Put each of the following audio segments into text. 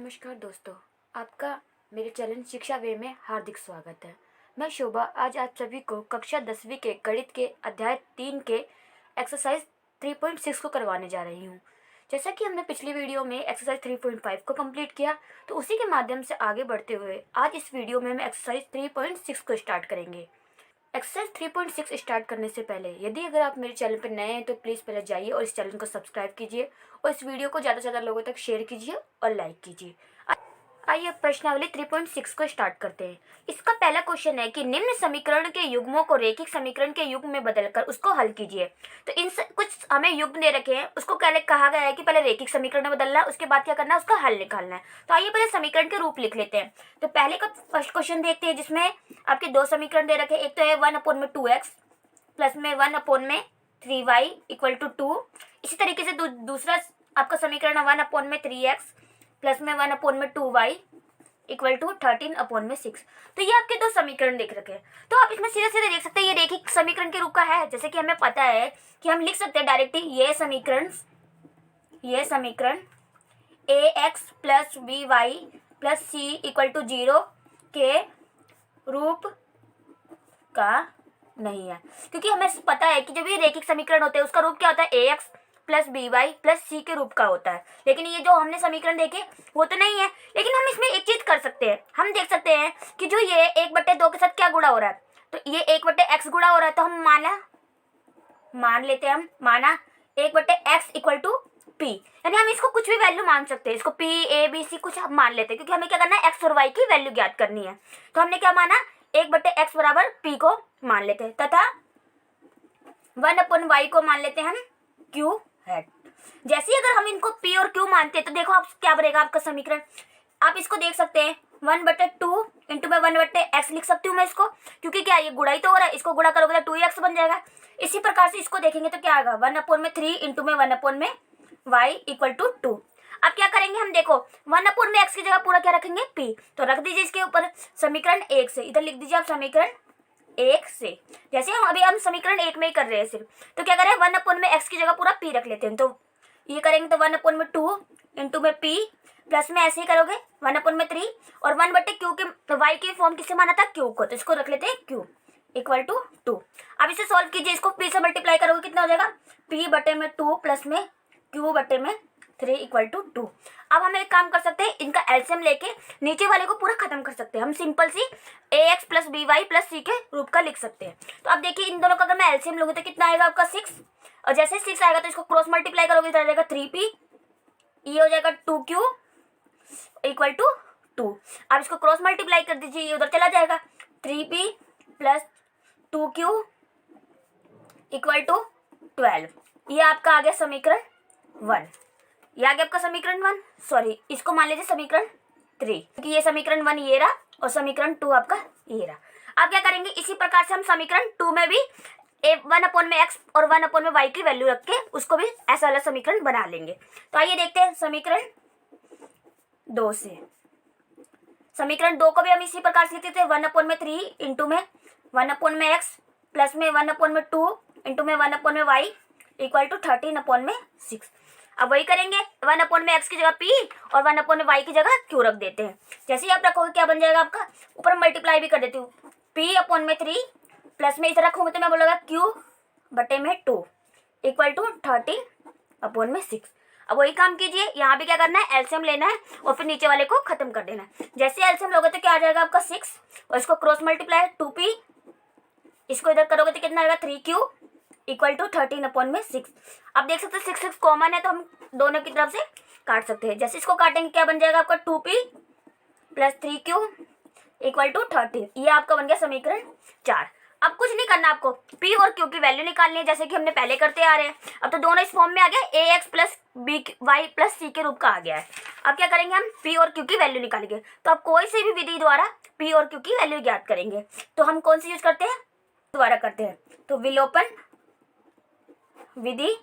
नमस्कार दोस्तों, आपका मेरे चैनल शिक्षा वे में हार्दिक स्वागत है। मैं शोभा आज आप सभी को कक्षा 10वीं के गणित के अध्याय 3 के एक्सरसाइज 3.6 को करवाने जा रही हूँ। जैसा कि हमने पिछली वीडियो में एक्सरसाइज 3.5 को कंप्लीट किया, तो उसी के माध्यम से आगे बढ़ते हुए आज इस वीडियो में हम एक्सरसाइज 3.6 को स्टार्ट करेंगे। एक्सरसाइज 3.6 स्टार्ट करने से पहले यदि अगर आप मेरे चैनल पर नए हैं तो प्लीज़ पहले जाइए और इस चैनल को सब्सक्राइब कीजिए और इस वीडियो को ज़्यादा से ज़्यादा लोगों तक शेयर कीजिए और लाइक कीजिए। आइए अब प्रश्नावली 3.6 को स्टार्ट करते हैं। इसका पहला क्वेश्चन है कि निम्न समीकरण के युग्मों को रैखिक समीकरण के युग्म में बदलकर उसको हल कीजिए। तो कुछ हमें युग्म दे रखे हैं, उसको पहले कहा गया है कि पहले रैखिक समीकरण में बदलना है, उसके बाद क्या करना है, उसका हल निकालना है। तो आइए पहले समीकरण के रूप लिख लेते हैं। तो पहले का फर्स्ट क्वेश्चन देखते हैं जिसमें आपके दो समीकरण दे रखे हैं। एक तो है 1/2x प्लस में 1/3y इक्वल टू 2। इसी तरीके से दूसरा आपका समीकरण है 1/3x प्लस में 1/2y इक्वल टू 13/6। तो ये आपके दो समीकरण देख रखे हैं। तो आप इसमें सीधे सीधे देख सकते हैं ये रैखिक समीकरण के रूप का है। जैसे कि हमें पता है कि हम लिख सकते हैं डायरेक्टली ये समीकरण ax plus by plus c equal to 0 के रूप का नहीं है, क्योंकि हमें पता है कि जब ये रैखिक समीकरण होते हैं उसका रूप क्या होता है, ax plus by plus c के रूप का होता है। लेकिन ये जो हमने समीकरण देखे वो तो नहीं है। लेकिन हम इसमें एक चीज कर सकते हैं, हम देख सकते हैं कि जो ये 1/2 के साथ क्या गुणा हो रहा है, तो ये 1/x गुणा हो रहा है। तो हम मान लेते हैं, माना 1/x इक्वल टू p, यानी हम इसको कुछ भी वैल्यू मान सकते हैं, इसको p a b c कुछ हम मान लेते हैं, क्योंकि हमें क्या करना है, x और y की वैल्यू ज्ञात करनी है। तो हमने क्या माना, 1/x बराबर p को मान लेते हैं तथा 1/y को मान लेते हैं हम q है। जैसे ही अगर हम इनको p और q मानते हैं तो देखो आप क्या बनेगा आपका समीकरण। आप इसको देख सकते हैं 1/2 इंटू में 1/x लिख सकती हूँ मैं इसको, क्योंकि क्या ये गुणा ही तो हो रहा है, इसको गुणा करोगे तो 2x बन जाएगा। इसी प्रकार से इसको देखेंगे तो क्या आएगा 1/3 इंटू में 1/y इक्वल टू 2। अब क्या करेंगे हम, देखो 1/x की जगह पूरा क्या रखेंगे, p, तो रख दीजिए इसके ऊपर समीकरण 1 से, इधर लिख दीजिए आप समीकरण 1 से। जैसे हम समीकरण 1 में ही कर रहे हैं सिर्फ, तो क्या करें 1/x की जगह पूरा p रख लेते हैं। तो ये करेंगे तो 1/2 इंटू में p प्लस में ऐसे ही करोगे 1/3 और 1/q के y की फॉर्म किससे माना था, q को, तो इसको रख लेते हैं q इक्वल टू 2। अब इसे सॉल्व कीजिए, इसको p से मल्टीप्लाई करोगे कितना हो जाएगा, p/2 प्लस में q/3 इक्वल टू 2। अब हम एक काम कर सकते हैं, इनका एलसीएम लेके नीचे वाले को पूरा खत्म कर सकते हैं। हम सिंपल सी ax plus by plus c के रूप का लिख सकते हैं। तो अब देखिए इन दोनों का अगर मैं एलसीएम लूँगी तो कितना आएगा आपका 6, और जैसे 6 आएगा तो इसको क्रॉस मल्टीप्लाई करोगे तो आ जाएगा 3p, ये हो जाएगा 2q इक्वल टू 2। अब इसको क्रॉस मल्टीप्लाई कर दीजिए, ये उधर चला जाएगा 3p plus 2q equal to 12। ये आपका आ गया समीकरण 1। ये आ गया आपका समीकरण 1, सॉरी इसको मान लीजिए समीकरण 3, क्योंकि ये समीकरण 1 ये रहा और समीकरण 2 आपका ये रहा। अब क्या करेंगे, इसी प्रकार से हम समीकरण 2 में भी 1/x और 1/y की वैल्यू रख के उसको भी ऐसा वाला समीकरण बना लेंगे। तो आइए देखते हैं समीकरण 2 से। समीकरण 2 को भी हम इसी प्रकार से लिखते थे 1/3 इंटू में 1/x प्लस में 1/2 इंटू में 1/y इक्वल टू 13/6। अब वही करेंगे 1/x की जगह p और 1/y की जगह q रख देते हैं। जैसे ही आप रखोगे क्या बन जाएगा आपका, ऊपर मल्टीप्लाई भी कर देती हूँ, p/3 प्लस में इसे रखोगे तो मैं बोलूँगा q/2 इक्वल टू 13/6। अब वही काम कीजिए, यहाँ भी क्या करना है, एलसीएम लेना है और फिर नीचे वाले को खत्म कर देना है। जैसे एलसीएम लोगे तो क्या आ जाएगा आपका 6 और इसको क्रॉस मल्टीप्लाई 2p, इसको इधर करोगे तो कितना आएगा 3q इक्वल टू 13/6। अब देख सकते हैं 6 कॉमन है तो हम दोनों की तरफ से काट सकते हैं। जैसे इसको काटेंगे क्या बन जाएगा आपका 2p plus 3q equal to 13। ये आपका बन गया समीकरण 4। अब कुछ नहीं करना, आपको p और q की वैल्यू निकालनी है, जैसे कि हमने पहले करते आ रहे हैं। अब तो दोनों इस फॉर्म में आ गया, ax plus by plus c के रूप का आ गया है। अब क्या करेंगे, हम p और q की वैल्यू निकालेंगे। तो आप कोई सी भी विधि द्वारा p और q की वैल्यू ज्ञात करेंगे। तो हम कौन सी यूज करते हैं, द्वारा करते हैं, तो विलोपन विधि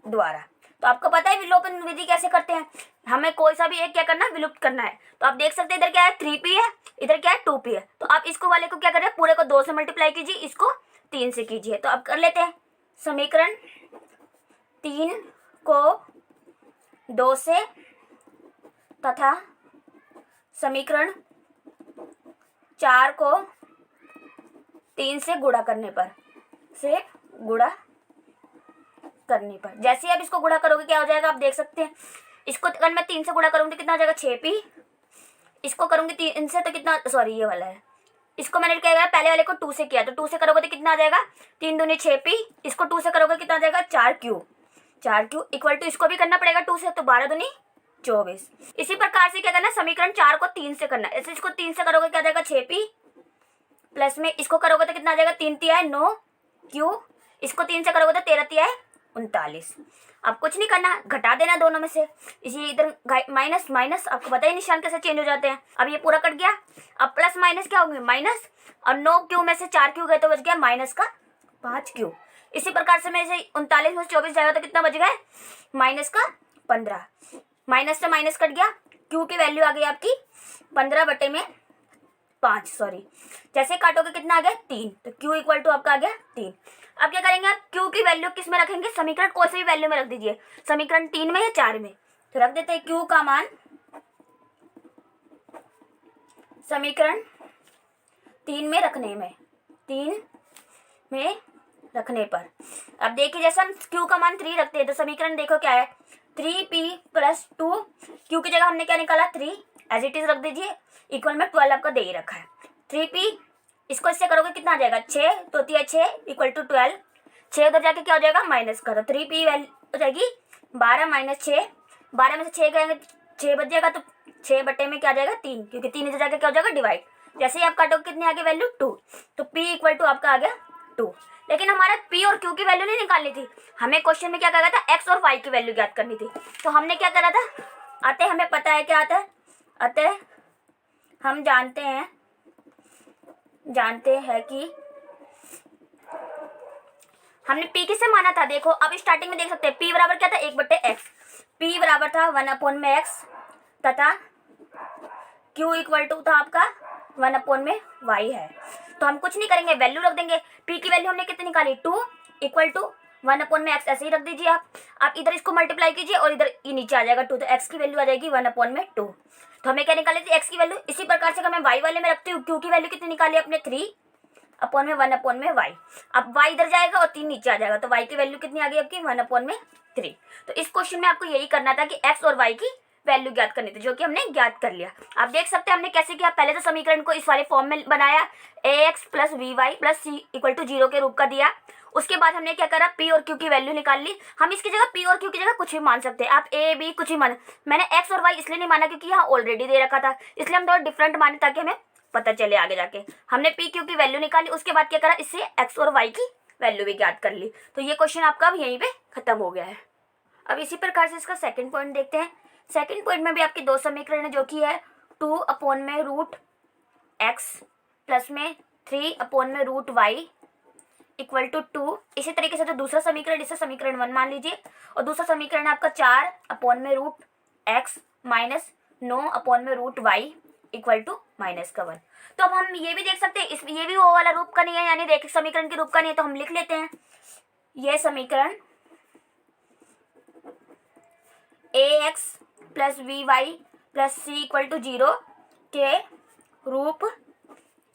द्वारा। तो आपको पता है विलोपन विधि कैसे करते हैं, हमें कोई सा भी एक क्या करना है, विलुप्त करना है। तो आप देख सकते हैं इधर क्या है 3p है, इधर क्या है 2p है। तो आप इसको वाले को क्या कर रहे हैं, पूरे को 2 से मल्टीप्लाई कीजिए, इसको 3 से कीजिए। तो अब कर लेते हैं, समीकरण 3 को 2 से तथा समीकरण 4 को 3 से गुणा करने पर जैसे ही आप इसको गुणा करोगे क्या हो जाएगा आप देख सकते हैं। इसको अगर मैं 3 से गुणा करूँगी तो कितना हो जाएगा 6p। इसको करूँगी 3 से तो कितना, सॉरी ये वाला है, इसको मैंने क्या किया पहले वाले को 2 से किया, तो 2 से करोगे तो कितना आ जाएगा 3 दूनी 6p। इसको 2 से करोगे कितना आ जाएगा 4q इक्वल टू इसको भी करना पड़ेगा 2 से, तो 12 दूनी 24। इसी प्रकार से क्या करना है समीकरण 4 को 3 से करना है। ऐसे इसको 3 से करोगे क्या आ जाएगा 6p, प्लस में इसको करोगे तो कितना आ जाएगा 3 तिया है 9q, इसको 3 से करोगे तो 13 तिया है 39। अब कुछ नहीं करना, घटा देना दोनों में से। इसी इधर माइनस माइनस, आपको पता ही निशान कैसे चेंज हो जाते हैं। अब ये पूरा कट गया, अब प्लस माइनस क्या होंगे माइनस, और 9q में से 4q गए तो बच गया माइनस का 5q। इसी प्रकार से मेरे से 39 में से 24 जाएगा तो कितना बच गया माइनस का 15। माइनस से माइनस कट गया, q की वैल्यू आ गई आपकी 15/5, सॉरी जैसे काटोगे कितना आ गया 3, तो q इक्वल टू आपका आ गया 3। अब क्या करेंगे आप q की वैल्यू किस में रखेंगे, समीकरण कोई सी भी वैल्यू में रख दीजिए, समीकरण 3 में या 4 में, तो रख देते हैं q का मान समीकरण 3 में रखने पर। अब देखिए जैसे हम q का मान 3 रखते हैं तो समीकरण देखो क्या है 3p + 2, q की जगह हमने क्या निकाला 3, एज इट इज रख दीजिए, इक्वल में 12 आपका दे ही रखा है। 3p इसको इससे करोगे कितना आ जाएगा 6, तो 6 इक्वल टू 12, 6 उधर जाके क्या हो जाएगा माइनस का, तो 3p वैल्यू हो जाएगी 12 - 6, 12 में से 6 गएंगे 6 बच जाएगा, तो 6 बटे में क्या आ जाएगा 3, क्योंकि 3 इधर जाके क्या हो जाएगा डिवाइड। जैसे ही आप काटोगे कितनी आ गई वैल्यू 2, तो p इक्वल टू आपका आ गया 2। लेकिन हमारा p और q की वैल्यू नहीं निकालनी थी, हमें क्वेश्चन में क्या कहा था x और y की वैल्यू ज्ञात करनी थी। तो हमने क्या करा था, अतः हमें पता है क्या आता है, अतः हम जानते हैं कि हमने p किसे माना था। देखो अब स्टार्टिंग में देख सकते हैं p बराबर क्या था 1/x, p बराबर था 1/x तथा q इक्वल टू था आपका 1/y है। तो हम कुछ नहीं करेंगे, वैल्यू रख देंगे। p की वैल्यू हमने कितनी निकाली 2 इक्वल टू 1/x, ऐसे ही रख दीजिए आप इधर इसको मल्टीप्लाई कीजिए और इधर ये नीचे आ जाएगा 2, तो x की वैल्यू आ जाएगी 1/2। तो हमें क्या निकाली थी x की वैल्यू। इसी प्रकार से अगर मैं y वाले में रखती हूँ q की वैल्यू कितनी निकाली अपने 3/1/y। अब y इधर जाएगा और 3 नीचे आ जाएगा, तो y की वैल्यू कितनी आ गई आपकी 1/3। तो इस क्वेश्चन में आपको यही करना था कि x और y की वैल्यू ज्ञात करनी थी, जो कि हमने ज्ञात कर लिया। आप देख सकते हैं हमने कैसे किया, पहले तो समीकरण को इस वाले फॉर्म में बनाया, ax + by + c equal to 0 के रूप का दिया। उसके बाद हमने क्या करा p और q की वैल्यू निकाल ली। हम इसकी जगह p और q की जगह कुछ भी मान सकते हैं, आप a b कुछ भी मान। मैंने x और y इसलिए नहीं माना क्योंकि यहाँ ऑलरेडी दे रखा था, इसलिए हम थोड़ा डिफरेंट माने ताकि हमें पता चले आगे जाके। हमने p q की वैल्यू निकाली, उसके बाद क्या करा इससे x और y की वैल्यू भी ज्ञात कर ली। तो ये क्वेश्चन आपका अब यहीं पे खत्म हो गया है। अब इसी प्रकार से इसका सेकंड पॉइंट देखते हैं। सेकंड पॉइंट में भी आपके दो समीकरण है, जो कि है 2/√x प्लस में 3/√y इक्वल टू 2। इसी तरीके से जो दूसरा समीकरण, इसे समीकरण 1 मान लीजिए, और दूसरा समीकरण है आपका 4/√x minus 9/√y equal to -1। तो अब हम ये भी देख सकते हैं, ये भी वो वाला रूप का नहीं है, यानी रेखिक समीकरण के रूप का नहीं है, तो हम लिख लेते हैं ये समीकरण ax + by + c equal to 0 के रूप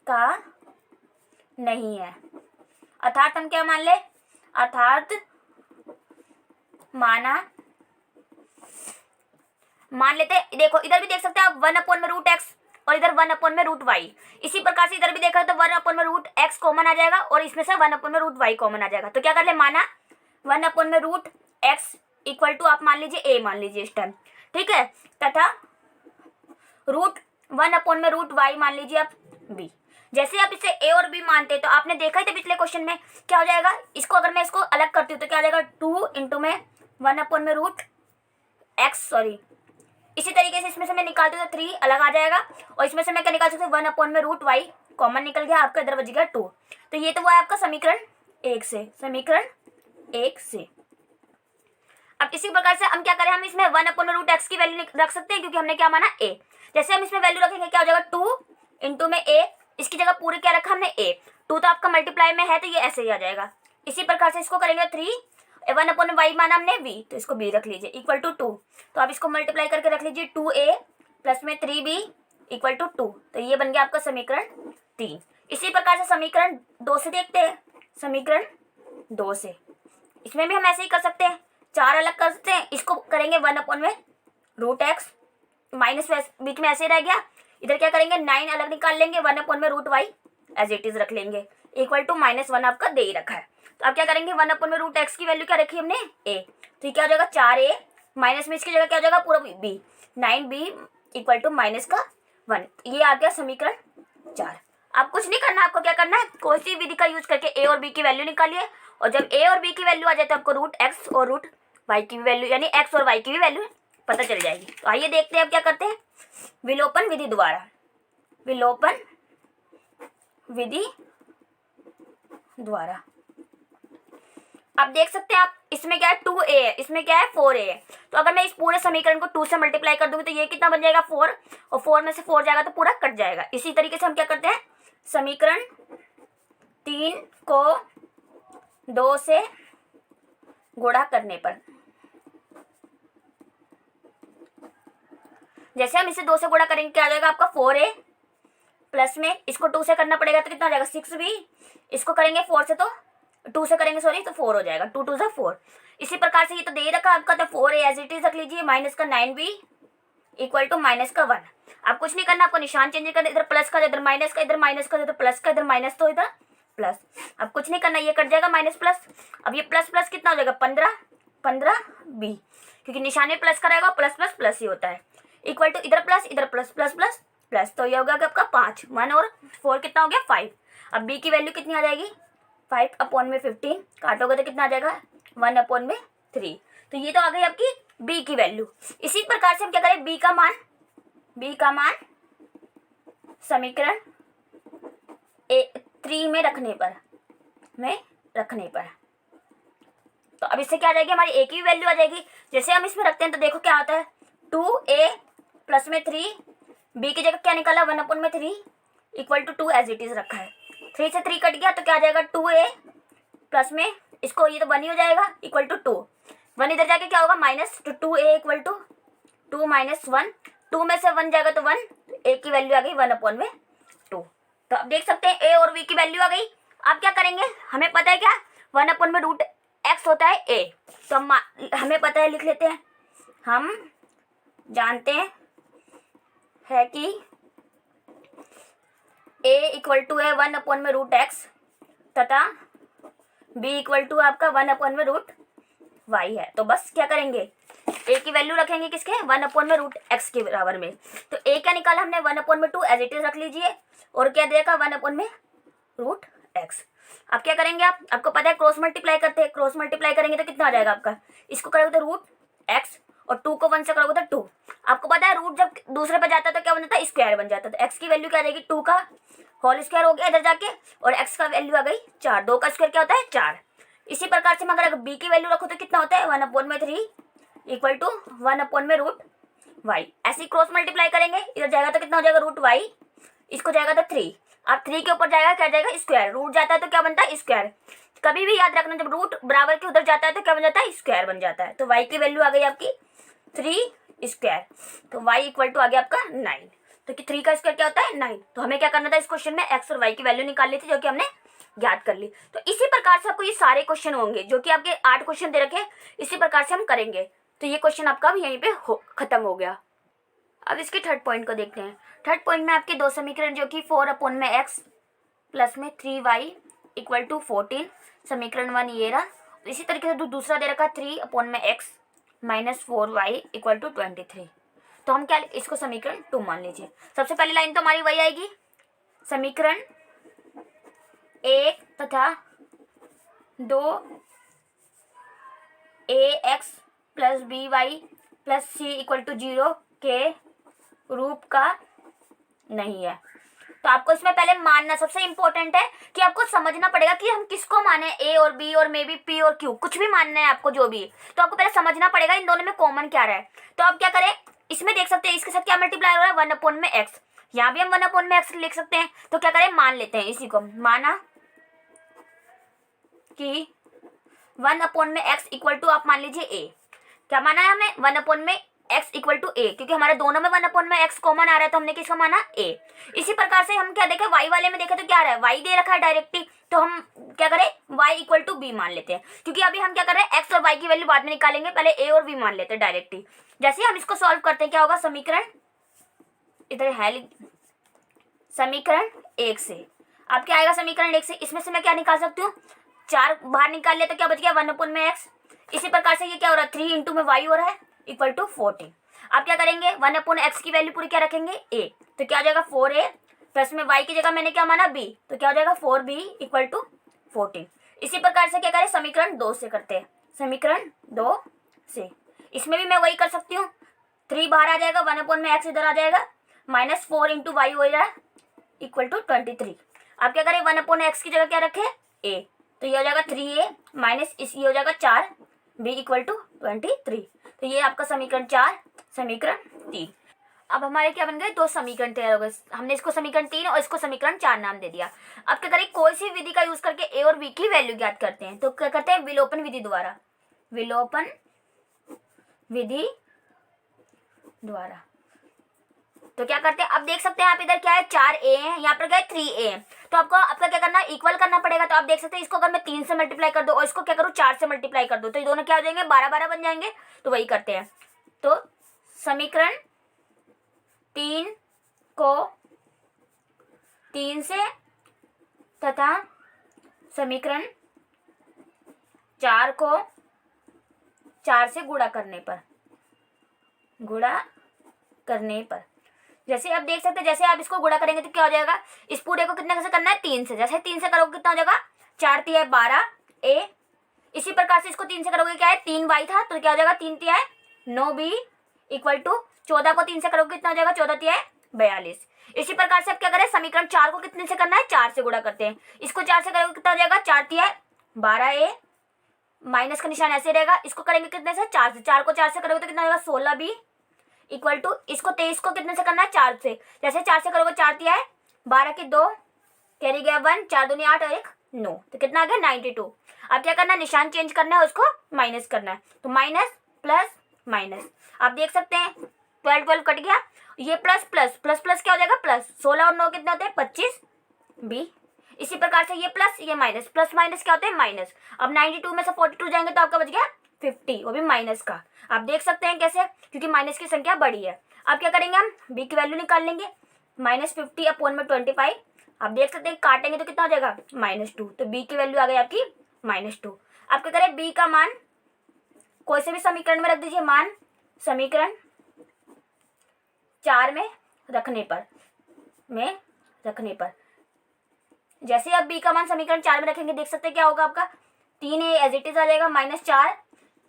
का नहीं है। अर्थात हम क्या मान ले, अर्थात मान लेते, देखो इधर भी देख सकते हैं आप 1/√x और इधर 1/√y। इसी प्रकार से इधर भी देखा तो 1/√x कॉमन आ जाएगा और इसमें से 1/√y कॉमन आ जाएगा। तो क्या कर ले, माना 1/√x इक्वल टू आप मान लीजिए a मान लीजिए इस टाइम, ठीक है, तथा √1/√y मान लीजिए आप b। जैसे आप इसे a और b मानते हैं तो आपने देखा ही था पिछले क्वेश्चन में क्या हो जाएगा, इसको अगर मैं इसको अलग करती हूँ तो क्या हो जाएगा 2 इंटू में 1/√x, सॉरी इसी तरीके से इसमें से मैं निकालती हूँ तो 3 अलग आ जाएगा, और इसमें से मैं क्या निकाल सकती हूँ 1/√y कॉमन निकल गया, आपका इधर बच गया 2। तो ये तो वो है आपका समीकरण 1 से। अब इसी प्रकार से हम क्या करें, हम इसमें 1/√x की वैल्यू रख सकते हैं क्योंकि हमने क्या माना a। जैसे हम इसमें वैल्यू रखेंगे क्या हो जाएगा 2 इंटू में a, इसकी जगह पूरे क्या रखा हमने a, 2 तो आपका मल्टीप्लाई में है तो ये ऐसे ही आ जाएगा। इसी प्रकार से इसको करेंगे 3, 1/y माना हमने v, तो इसको b रख लीजिए इक्वल टू 2। तो आप इसको मल्टीप्लाई करके रख लीजिए 2a प्लस में 3b इक्वल टू 2। तो ये बन गया आपका समीकरण 3। इसी प्रकार से समीकरण 2 से देखते हैं। समीकरण 2 से इसमें भी हम ऐसे ही कर सकते हैं, 4 अलग कर सकते हैं, इसको करेंगे 1 में रूट एक्स, माइनस बीच में ऐसे रह गया। इधर क्या करेंगे 9 अलग निकाल लेंगे, 1 में root Y as it is रख लेंगे, इक्वल टू -1 आपका दे ही रखा है। तो आप क्या करेंगे 1 में रूट एक्स की वैल्यू क्या रखी हमने ए, तो ये क्या हो जाएगा 4a माइनस में इसकी जगह क्या हो जाएगा पूरा b, 9b इक्वल टू -1। ये आ गया समीकरण 4। आप कुछ नहीं करना, आपको क्या करना है कोई सी विधि का यूज करके ए और बी की वैल्यू निकालिए, और जब ए और बी की वैल्यू आ जाए तो आपको रूट एक्स और रूट वाई की भी वैल्यू यानी एक्स और वाई की भी वैल्यू पता चल जाएगी। तो आइए देखते हैं अब क्या करते हैं विलोपन विधि द्वारा। विलोपन विधि द्वारा आप देख सकते हैं, आप इसमें क्या है 2a है, इसमें क्या है 4a है। तो अगर मैं इस पूरे समीकरण को 2 से मल्टीप्लाई कर दूंगी तो ये कितना बन जाएगा 4, और 4 में से 4 जाएगा तो पूरा कट जाएगा। इसी तरीके से हम क्या करते हैं समीकरण 3 को 2 से गुणा करने पर, जैसे हम इसे 2 से गुणा करेंगे क्या आ जाएगा आपका 4a, प्लस में इसको 2 से करना पड़ेगा तो कितना आ जाएगा 6b, इसको करेंगे 4 से तो 2 से करेंगे सॉरी तो 4 हो जाएगा, 2 2 जा 4। इसी प्रकार से ये तो दे रखा आपका, तो 4a एज इट इज रख लीजिए, माइनस का 9b इक्वल टू -1। आप कुछ नहीं करना, आपको निशान चेंज करना, इधर प्लस का इधर माइनस का, इधर माइनस का इधर प्लस का, इधर माइनस तो इधर प्लस। अब कुछ नहीं करना, ये कट जाएगा माइनस प्लस। अब ये प्लस प्लस कितना हो जाएगा 15b, क्योंकि निशान में प्लस का रहेगा, प्लस प्लस प्लस ही होता है, इक्वल टू इधर प्लस इधर प्लस प्लस प्लस प्लस। तो ये होगा आपका 5, 1 और 4 कितना हो गया 5। अब b की वैल्यू कितनी आ जाएगी 5/15, काटोगे तो कितना आ जाएगा 1/3। तो ये तो आ गई आपकी b की वैल्यू। इसी प्रकार से हम क्या करें b का मान समीकरण 3 में रखने पर तो अब इससे क्या आ जाएगी हमारी a की वैल्यू आ जाएगी। जैसे हम इसमें रखते हैं तो देखो क्या होता है 2a प्लस में 3, b की जगह क्या निकाला 1/3 equal to 2 as it is रखा है। 3 से 3 कट गया तो क्या आ जाएगा 2a प्लस में इसको ये तो 1 ही हो जाएगा इक्वल टू 2, 1 इधर जाके क्या होगा माइनस, तो 2a इक्वल टू 2 - 1, 2 में से 1 जाएगा तो 1, a की वैल्यू आ गई 1/2। तो अब देख सकते हैं a और b की वैल्यू आ गई। आप क्या करेंगे हमें पता है क्या 1/√x होता है a, तो हमें पता है लिख लेते हैं, हम जानते हैं कि a इक्वल टू है 1/√x तथा b इक्वल टू आपका 1/√y है। तो बस क्या करेंगे a की वैल्यू रखेंगे किसके 1/√x के बराबर में। तो a क्या निकाला हमने 1/2 एज इट इज रख लीजिए, और क्या देगा 1/√x। अब क्या करेंगे आपको पता है क्रॉस मल्टीप्लाई करते हैं, क्रॉस मल्टीप्लाई करेंगे तो कितना आ जाएगा आपका, इसको करोगे तो √x और 2 को 1 से करोगे तो 2। आपको पता है रूट जब दूसरे पे जाता है तो क्या बन जाता है स्क्वायर बन जाता है। तो x की वैल्यू क्या आ जाएगी 2 का होल स्क्वायर हो गया इधर जाके, और x का वैल्यू आ गई 4, 2 का स्क्वायर क्या होता है 4। इसी प्रकार से अगर b की वैल्यू रखो तो कितना होता है 1/3 इक्वल टू 1/√y। ऐसे क्रॉस मल्टीप्लाई करेंगे, इधर जाएगा तो कितना हो जाएगा √y, इसको जाएगा तो 3, अब 3 के ऊपर जाएगा क्या जाएगा स्क्वायर, रूट जाता है तो क्या बनता है स्क्वायर। कभी भी याद रखना जब रूट बराबर के उधर जाता है तो क्या बन जाता है स्क्वायर बन जाता है। तो y की वैल्यू आ गई आपकी 3 स्क्वायर, तो y इक्वल टू आ गया आपका 9। तो कि 3 का स्क्वायर क्या होता है 9। तो हमें क्या करना था इस क्वेश्चन में x और y की वैल्यू निकाल ली थी, जो कि हमने ज्ञात कर ली। तो इसी प्रकार से आपको ये सारे क्वेश्चन होंगे जो कि आपके 8 क्वेश्चन दे रखे, इसी प्रकार से हम करेंगे। तो ये क्वेश्चन आपका यहीं पे खत्म हो गया। अब इसके थर्ड पॉइंट को देखते हैं। थर्ड पॉइंट में आपके दो समीकरण जो कि 4/x प्लस में 3y इक्वल टू 14, समीकरण 1 ये रहा। इसी तरीके से दूसरा दे रखा 3/x minus 4y equal to 23। तो हम क्या इसको समीकरण 2 मान लीजिए। सबसे पहली लाइन तो हमारी वही आएगी, समीकरण 1 तथा 2 ax plus by plus c equal to 0 के रूप का नहीं है। तो आपको इसमें पहले मानना सबसे इंपॉर्टेंट है कि आपको समझना पड़ेगा कि हम किसको माने, ए और बी और मे बी पी और क्यू, कुछ भी मानना है आपको जो भी, तो आपको पहले समझना पड़ेगा इन दोनों में कॉमन क्या रहा है। तो आप क्या करें, इसमें देख सकते हैं इसके साथ क्या मल्टीप्लाई हो रहा है 1/x, यहाँ भी हम 1/x लिख सकते हैं। तो क्या करें मान लेते हैं इसी को, माना कि 1/x इक्वल टू आप मान लीजिए a, क्या माना है हमें 1/x x इक्वल टू ए, क्योंकि हमारे दोनों में 1/x कॉमन आ रहा है तो हमने किसको माना a। इसी प्रकार से हम क्या देखें, y वाले में देखें तो क्या आ रहा है, y दे रखा है डायरेक्टली, तो हम क्या करें y इक्वल टू बी मान लेते हैं, क्योंकि अभी हम क्या कर रहे हैं x और y की वैल्यू बाद में निकालेंगे, पहले a और b मान लेते हैं डायरेक्टली। जैसे हम इसको सॉल्व करते हैं क्या होगा, समीकरण इधर है समीकरण 1 से, अब क्या आएगा समीकरण 1 से, इसमें से मैं क्या निकाल सकती हूँ, 4 बाहर निकाल ले तो क्या बच गया 1/x। इसी प्रकार से ये क्या हो रहा है 3 इंटू में y हो रहा है इक्वल टू 14। अब क्या करेंगे 1/x की वैल्यू पूरी क्या रखेंगे a, तो क्या हो जाएगा 4a प्लस में y की जगह मैंने क्या माना b, तो क्या हो जाएगा 4b इक्वल टू 14। इसी प्रकार से क्या करें समीकरण 2 से करते हैं, समीकरण 2 से इसमें भी मैं वही कर सकती हूँ, 3 बाहर आ जाएगा 1/x इधर आ जाएगा -4 इंटू वाई हो रहा है इक्वल टू 23। आप क्या करें 1/x की जगह क्या रखें a, तो ये हो जाएगा 3a माइनस इस ये हो जाएगा 4b इक्वल टू 23। तो ये आपका समीकरण 4, समीकरण 3। अब हमारे क्या बन गए, 2 समीकरण तैयार हो गए, हमने इसको समीकरण 3 और इसको समीकरण 4 नाम दे दिया। अब क्या करें कोई सी विधि का यूज करके a और b की वैल्यू ज्ञात करते हैं, तो क्या करते हैं विलोपन विधि द्वारा, विलोपन विधि द्वारा। तो क्या करते हैं, अब देख सकते हैं आप इधर क्या है 4a है, यहाँ पर क्या है 3a है, तो आपको आपका क्या करना है इक्वल करना पड़ेगा। तो आप देख सकते हैं इसको अगर मैं 3 से मल्टीप्लाई कर दूं और इसको क्या करूँ 4 से मल्टीप्लाई कर दूं, तो ये दोनों क्या हो जाएंगे 12 बन जाएंगे। तो वही करते हैं, तो समीकरण 3 को 3 से तथा समीकरण 4 को 4 से गुणा करने पर जैसे आप देख सकते हैं, जैसे आप इसको गुणा करेंगे तो क्या हो जाएगा, इस पूरे को कितने से करना है 3 से, जैसे 3 से करोगे कितना हो जाएगा 4 तिया 12a। इसी प्रकार से इसको 3 से करोगे क्या है 3y था, तो क्या हो जाएगा 3 तिया 9b इक्वल टू 14 को 3 से करोगे कितना हो जाएगा 14 तिया 42। इसी प्रकार से अब क्या करें समीकरण 4 को कितने से करना है 4 से गुणा करते हैं, इसको 4 से करोगे कितना हो जाएगा 4 तिया 12a, माइनस का निशान ऐसे रहेगा, इसको करेंगे कितने से 4 से, 4 को 4 से करोगे तो कितना हो जाएगा 16b इक्वल टू इसको 23 को कितने से करना है 4 से, जैसे 4 से करोगे 4 तिया 12 की 2 कैरी गया 1, 4 दूनी 8 और 1 9, तो कितना आ गया 92। अब क्या करना है निशान चेंज करना है, उसको माइनस करना है, तो माइनस प्लस माइनस आप देख सकते हैं 12 कट गया, ये प्लस प्लस प्लस प्लस क्या हो जाएगा प्लस, 16 और 9 कितने होते हैं 25b। इसी प्रकार से ये प्लस ये माइनस, प्लस माइनस क्या होते हैं माइनस। अब 92 में से 42 जाएंगे तो आपका बच गया 50, वो भी माइनस का। आप देख सकते हैं कैसे, क्योंकि माइनस की संख्या बड़ी है। अब क्या करेंगे हम b की वैल्यू निकाल लेंगे, -50 अपॉन में 25। आप देख सकते हैं काटेंगे तो कितना हो जाएगा -2, तो b की वैल्यू आ गई आपकी -2। आप क्या करें b का मान कोई से भी समीकरण में रख दीजिए, मान समीकरण 4 में रखने पर जैसे आप b का मान समीकरण 4 में रखेंगे देख सकते हैं क्या होगा आपका 3a एज इट इज आ जाएगा -4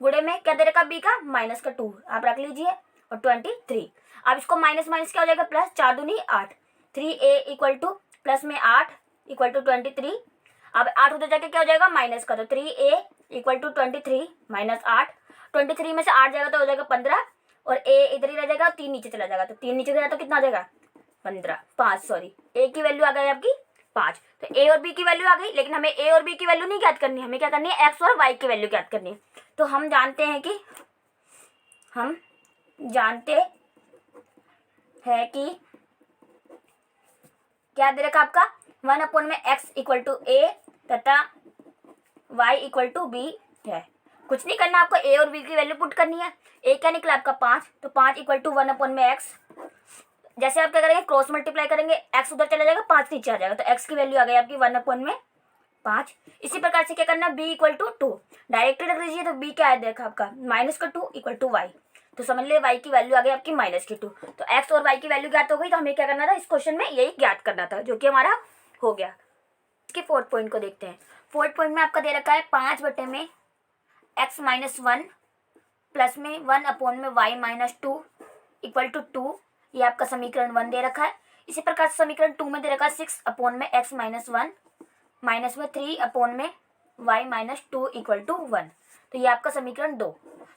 गुणे में क्या दे रखा b का -2 आप रख लीजिए और 23। अब इसको माइनस माइनस क्या हो जाएगा प्लस, 4 दूनी 8, 3a इक्वल टू प्लस में 8 इक्वल टू 23। अब 8 उधर जाके क्या हो जाएगा माइनस का, तो 3a इक्वल टू 23 माइनस 8, 23 में से 8 जाएगा तो हो जाएगा 15 और a इधर ही रह जाएगा, 3 नीचे चला जाएगा, तो 3 नीचे गया तो कितना आ जाएगा 5 सॉरी a की वैल्यू आ गई आपकी 5। तो a और b की वैल्यू आ गई, लेकिन हमें a और b की वैल्यू नहीं ज्ञात करनी, हमें क्या करनी है x और y की वैल्यू ज्ञात करनी है। तो हम जानते हैं कि क्या दे रखा आपका 1/x इक्वल टू a तथा y इक्वल टू b है। कुछ नहीं करना, आपको a और b की वैल्यू पुट करनी है। a क्या निकला आपका 5, तो 5 इक्वल टू 1/x। जैसे आप क्या करेंगे क्रॉस मल्टीप्लाई करेंगे, x उधर चला जाएगा 5 नीचे आ जाएगा, तो x की वैल्यू आ गई आपकी 1/5। इसी प्रकार से क्या करना b इक्वल टू 2 डायरेक्टली रख दीजिए, तो b क्या है देखा आपका -2 इक्वल टू y, तो समझ लिए y की वैल्यू आ गई आपकी -2। तो x और y की वैल्यू ज्ञात हो गई, तो हमें क्या करना था इस क्वेश्चन में यही ज्ञात करना था, जो कि हमारा हो गया। इसके फोर्थ पॉइंट को देखते हैं। फोर्थ पॉइंट में आपका दे रखा है 5 में x - 1 प्लस में 1/y - 2 इक्वल टू 2, ये आपका समीकरण 1 दे रखा है। इसी प्रकार से समीकरण 2 में दे रखा है 6/x - 1 माइनस में 3/y - 2 इक्वल टू 1, तो ये आपका समीकरण 2।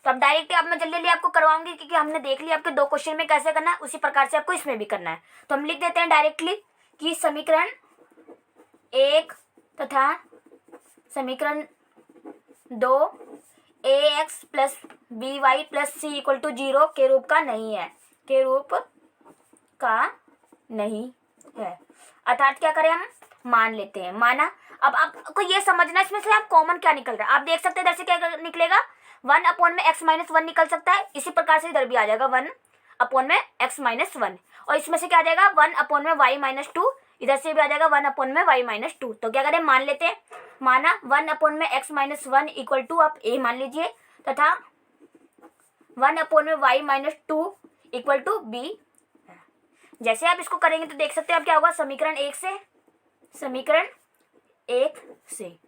तो अब डायरेक्टली आप मैं जल्दी आपको करवाऊंगी, क्योंकि हमने देख लिया आपके 2 क्वेश्चन में कैसे करना है, उसी प्रकार से आपको इसमें भी करना है। तो हम लिख देते हैं डायरेक्टली कि समीकरण 1 तथा समीकरण 2 ax plus B Y plus C equal to 0 के रूप का नहीं है, के रूप का नहीं है। अर्थात क्या करें हम, मान लेते हैं, माना। अब आपको ये समझना इसमें से आप कॉमन क्या निकल रहा है। आप देख सकते हैं इधर से क्या निकलेगा, 1 में x माइनस 1 निकल सकता है। इसी प्रकार से इधर भी आ जाएगा 1 में x माइनस 1, और इसमें से क्या आ जाएगा 1 में y माइनस 2, इधर से भी आ जाएगा 1 में y माइनस 2। तो क्या करें, मान लेते हैं, माना 1 में x माइनस 1 इक्वल टू आप a मान लीजिए, तथा 1 में y minus 2 equal to b। जैसे आप इसको करेंगे तो देख सकते हैं आप क्या होगा, समीकरण 1 से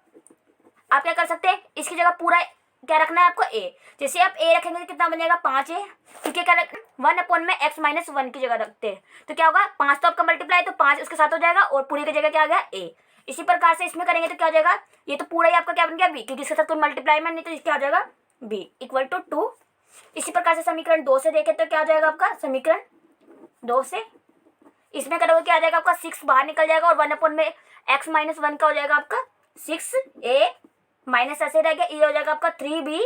आप क्या कर सकते हैं, इसकी जगह पूरा क्या रखना है आपको, a। जैसे आप a रखेंगे तो कितना बनेगा 5a, क्योंकि क्या 1 में x माइनस 1 की जगह रखते हैं तो क्या होगा, 5 तो आपका मल्टीप्लाई, तो 5 उसके साथ हो जाएगा और पूरी की जगह क्या आ गया a। इसी प्रकार से इसमें करेंगे तो क्या हो जाएगा, ये तो पूरा ही आपका क्या बन गया b, क्योंकि इसके साथ कोई मल्टीप्लाई में नहीं, तो क्या आ जाएगा b इक्वल टू 2। इसी प्रकार से समीकरण 2 से देखें तो क्या आ जाएगा आपका, समीकरण 2 से इसमें करोगे क्या आ जाएगा आपका 6 बाहर निकल जाएगा, और 1 में x माइनस 1 का हो जाएगा आपका 6a माइनस ऐसे रह गया, ये हो जाएगा आपका 3b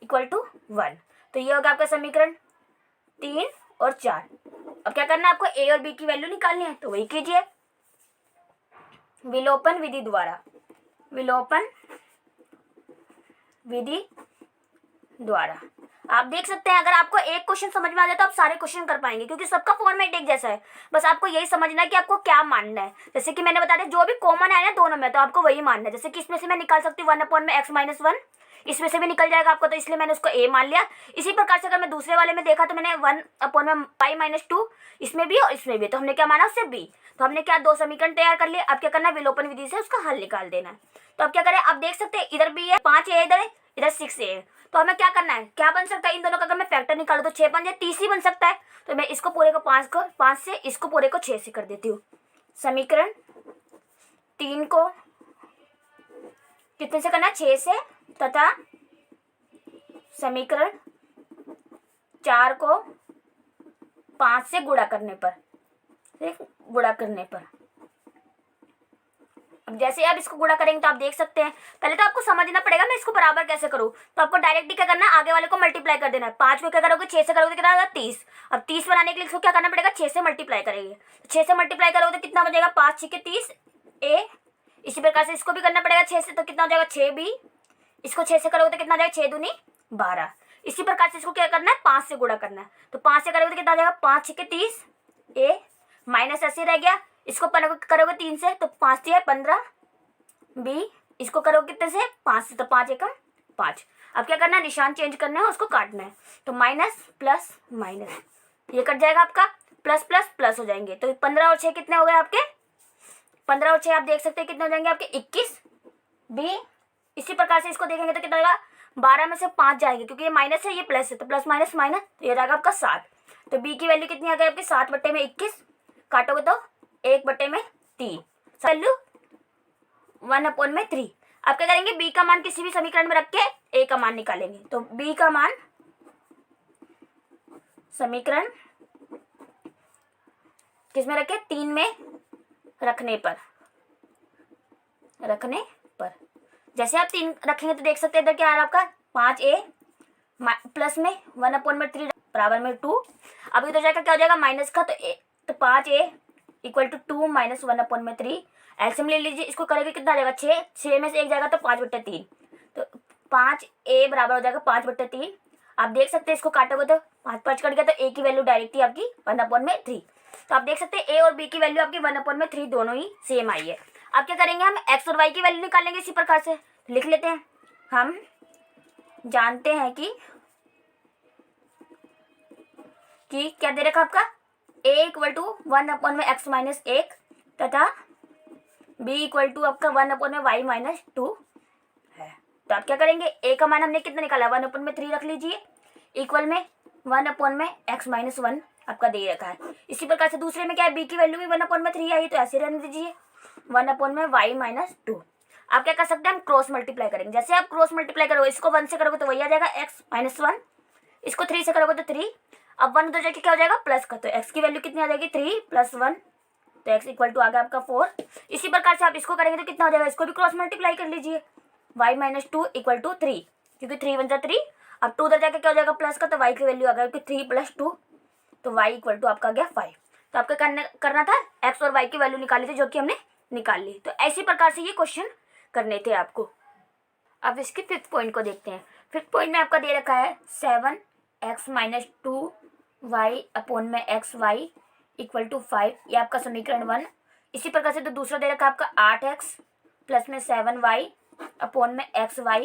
इक्वल टू 1। तो ये होगा आपका समीकरण 3 और 4। अब क्या करना है आपको, a और b की वैल्यू निकालनी है, तो वही कीजिए विलोपन विधि द्वारा, विलोपन विधि द्वारा। आप देख सकते हैं अगर आपको एक क्वेश्चन समझ में आ जाए तो आप सारे क्वेश्चन कर पाएंगे, क्योंकि सबका फॉर्मेट एक जैसा है। बस आपको यही समझना है कि आपको क्या मानना है। जैसे कि मैंने बता दिया जो भी कॉमन है ना दोनों में, तो आपको वही मानना है। जैसे कि इसमें से मैं निकाल सकती हूँ 1 में x माइनस 1, इसमें से भी निकल जाएगा आपको, तो इसलिए मैंने उसको a मान लिया। इसी प्रकार से अगर मैं दूसरे वाले में देखा तो मैंने 1 में y माइनस 2 इसमें भी और इसमें भी, तो हमने क्या माना उससे b। तो हमने क्या दो समीकरण तैयार कर लिए। अब क्या करना है, विलोपन विधि से उसका हल निकाल देना है। तो अब क्या करें, आप देख सकते हैं इधर भी है 5a, इधर 6a है, तो हमें क्या करना है, क्या बन सकता है इन दोनों का, अगर मैं फैक्टर निकालूं तो 6 बन जाए, 30 ही बन सकता है। तो मैं इसको पूरे को 5 से, इसको पूरे को 6 से कर देती हूँ। समीकरण 3 को कितने से करना है, 6 से, तथा समीकरण 4 को 5 से गुणा करने पर, अब जैसे आप इसको गुणा करेंगे तो आप देख सकते हैं, पहले तो आपको समझना पड़ेगा मैं इसको बराबर कैसे करूं। तो आपको डायरेक्टली क्या करना है, आगे वाले को मल्टीप्लाई कर देना है। 5 को क्या करोगे, 6 से करोगे तो कितना होगा 30। अब 30 बनाने के लिए इसको क्या करना पड़ेगा, 6 से मल्टीप्लाई करेंगे। 6 से मल्टीप्लाई करोगे तो कितना बचेगा, 5 6 के 30 a। इसी प्रकार से इसको भी करना पड़ेगा 6 से, तो कितना हो जाएगा 6b। इसको 6 से करोगे तो कितना हो जाएगा 6 दूनी 12। इसी प्रकार से इसको क्या करना है, 5 से गुणा करना है। तो 5 से करोगे तो कितना हो जाएगा 5 6 के 30 a माइनस ऐसे रह गया। इसको करोगे 3 से तो 5 3 15 b। इसको करोगे कितने से, 5 से, तो 5 एकम 5। अब क्या करना है, निशान चेंज करना है, उसको काटना है। तो माइनस प्लस माइनस ये कट जाएगा आपका, प्लस प्लस प्लस हो जाएंगे। तो 15 और 6 कितने हो गए आपके, 15 और 6 आप देख सकते हैं कितने हो जाएंगे आपके 21 b। इसी प्रकार से इसको देखेंगे तो कितना होगा, 12 में से 5 जाएंगे, क्योंकि ये माइनस है ये प्लस है, तो प्लस माइनस माइनस, तो ये जाएगा आपका 7। तो b की वैल्यू कितनी आ गई आपकी, 7/21। काटोगे तो 1/3, वैल्यू 1/3। आप क्या करेंगे, b का मान किसी भी समीकरण में रख के a का मान निकालेंगे। तो b का मान समीकरण किस में रखे, 3 में रखने पर जैसे आप 3 रखेंगे तो देख सकते हैं इधर क्या आ रहा है आपका 5a प्लस में 1/3 बराबर में 2। अब इधर जाकर क्या हो जाएगा माइनस का, तो 5a इक्वल टू 2 माइनस 1/3। एल्सियम ले लीजिए, इसको करेंगे कितना आ जाएगा 6 में से 1 जाएगा तो 5/3, तो 5a बराबर हो जाएगा 5/3। आप देख सकते हैं इसको काटोगे तो 5 कट गया, तो a की वैल्यू डायरेक्ट ही आपकी 1/3। तो आप देख सकते हैं a और b की वैल्यू आपकी 1/3 दोनों ही सेम आई है। अब क्या करेंगे, हम x और y की वैल्यू निकालेंगे। इसी प्रकार से लिख लेते हैं, हम जानते हैं कि क्या दे रखा आपका a equal to 1/x minus 1 तथा b इक्वल टू आपका 1/y माइनस 2 है। तो आप क्या करेंगे, a का मान हमने कितना निकाला 1/3 रख लीजिए, इक्वल में 1/x माइनस 1 आपका दे रखा है। इसी प्रकार से दूसरे में क्या है, b की वैल्यू भी 1/3 आई, तो ऐसे रहने दीजिए 1/y माइनस 2। आप क्या कर सकते हैं, हम क्रॉस मल्टीप्लाई करेंगे। जैसे आप क्रॉस मल्टीप्लाई करोगे, इसको 1 से करोगे तो वही आ जाएगा x माइनस 1, इसको 3 से करोगे तो 3। अब 1 उधर जाके क्या हो जाएगा प्लस का, तो x की वैल्यू कितनी आ जाएगी 3 + 1, तो x इक्वल टू आ गया आपका 4। इसी प्रकार से आप इसको करेंगे तो कितना हो जाएगा, इसको भी क्रॉस मल्टीप्लाई कर लीजिए y माइनस 2 इक्वल टू 3, क्योंकि 3 × 3। अब 2 उधर जाके क्या हो जाएगा प्लस का, तो y की वैल्यू आ गई 3 + 2, तो y इक्वल टू आपका आ गया 5। तो आपका करना था x और y की वैल्यू निकाली थी, जो कि हमने निकाल ली। तो ऐसी प्रकार से ये क्वेश्चन करने थे आपको। अब इसके 5th पॉइंट को देखते हैं। 5th पॉइंट में आपका दे रखा है 7x - 2y अपॉन में xy इक्वल टू 5, ये आपका समीकरण 1। इसी प्रकार से तो दूसरा दे रखा है आपका 8x प्लस में 7y अपॉन में xy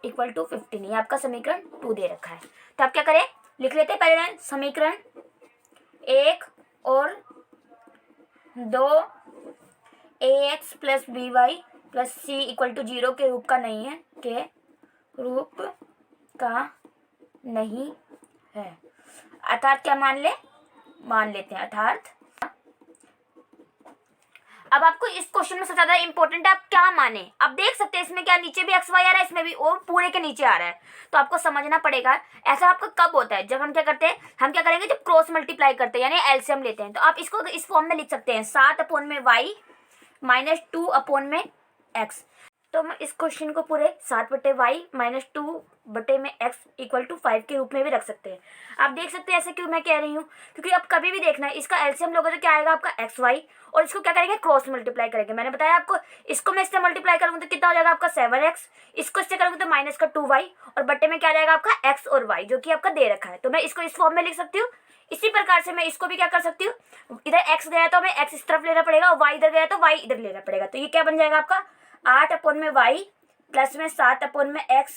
इक्वल टू 15, ये आपका समीकरण 2 दे रखा है। तो आप क्या करें, लिख लेते हैं पहले समीकरण 1 और 2 ax plus by plus c equal to 0 के रूप का नहीं है, के रूप का नहीं है। अर्थात क्या मान लेते हैं अर्थात। अब आपको इस क्वेश्चन में सबसे ज्यादा इंपॉर्टेंट है आप क्या माने। अब देख सकते हैं इसमें क्या नीचे भी xy आ रहा है, इसमें भी और पूरे के नीचे आ रहा है, तो आपको समझना पड़ेगा। ऐसा आपका कब होता है, जब हम क्या करते हैं, हम क्या करेंगे जब क्रॉस मल्टीप्लाई करते हैं यानी एलसीएम लेते हैं। तो आप इसको इस फॉर्म में लिख सकते हैं 7 अपॉन में y माइनस 2 अपॉन में x। तो हम इस क्वेश्चन को पूरे 7/y minus 2/x equal to 5 के रूप में भी रख सकते हैं। आप देख सकते हैं ऐसे क्यों मैं कह रही हूँ, क्योंकि अब कभी भी देखना है इसका एलसीएम लोगे तो क्या आएगा आपका xy, और इसको क्या करेंगे क्रॉस मल्टीप्लाई करेंगे। मैंने बताया आपको, इसको मैं इससे मल्टीप्लाई करूँगा तो कितना हो जाएगा आपका 7x, इसको इससे करूँगा तो माइनस का 2y, और बट्टे में क्या आ जाएगा आपका x और y, जो कि आपका दे रखा है। तो मैं इसको इस फॉर्म में लिख सकती हूँ। इसी प्रकार से मैं इसको भी क्या कर सकती हूँ, इधर x गया तो हमें x इस तरफ लेना पड़ेगा, और y इधर गया तो y इधर लेना पड़ेगा। तो ये क्या बन जाएगा आपका 8 अपॉन में y प्लस में 7 अपॉन में x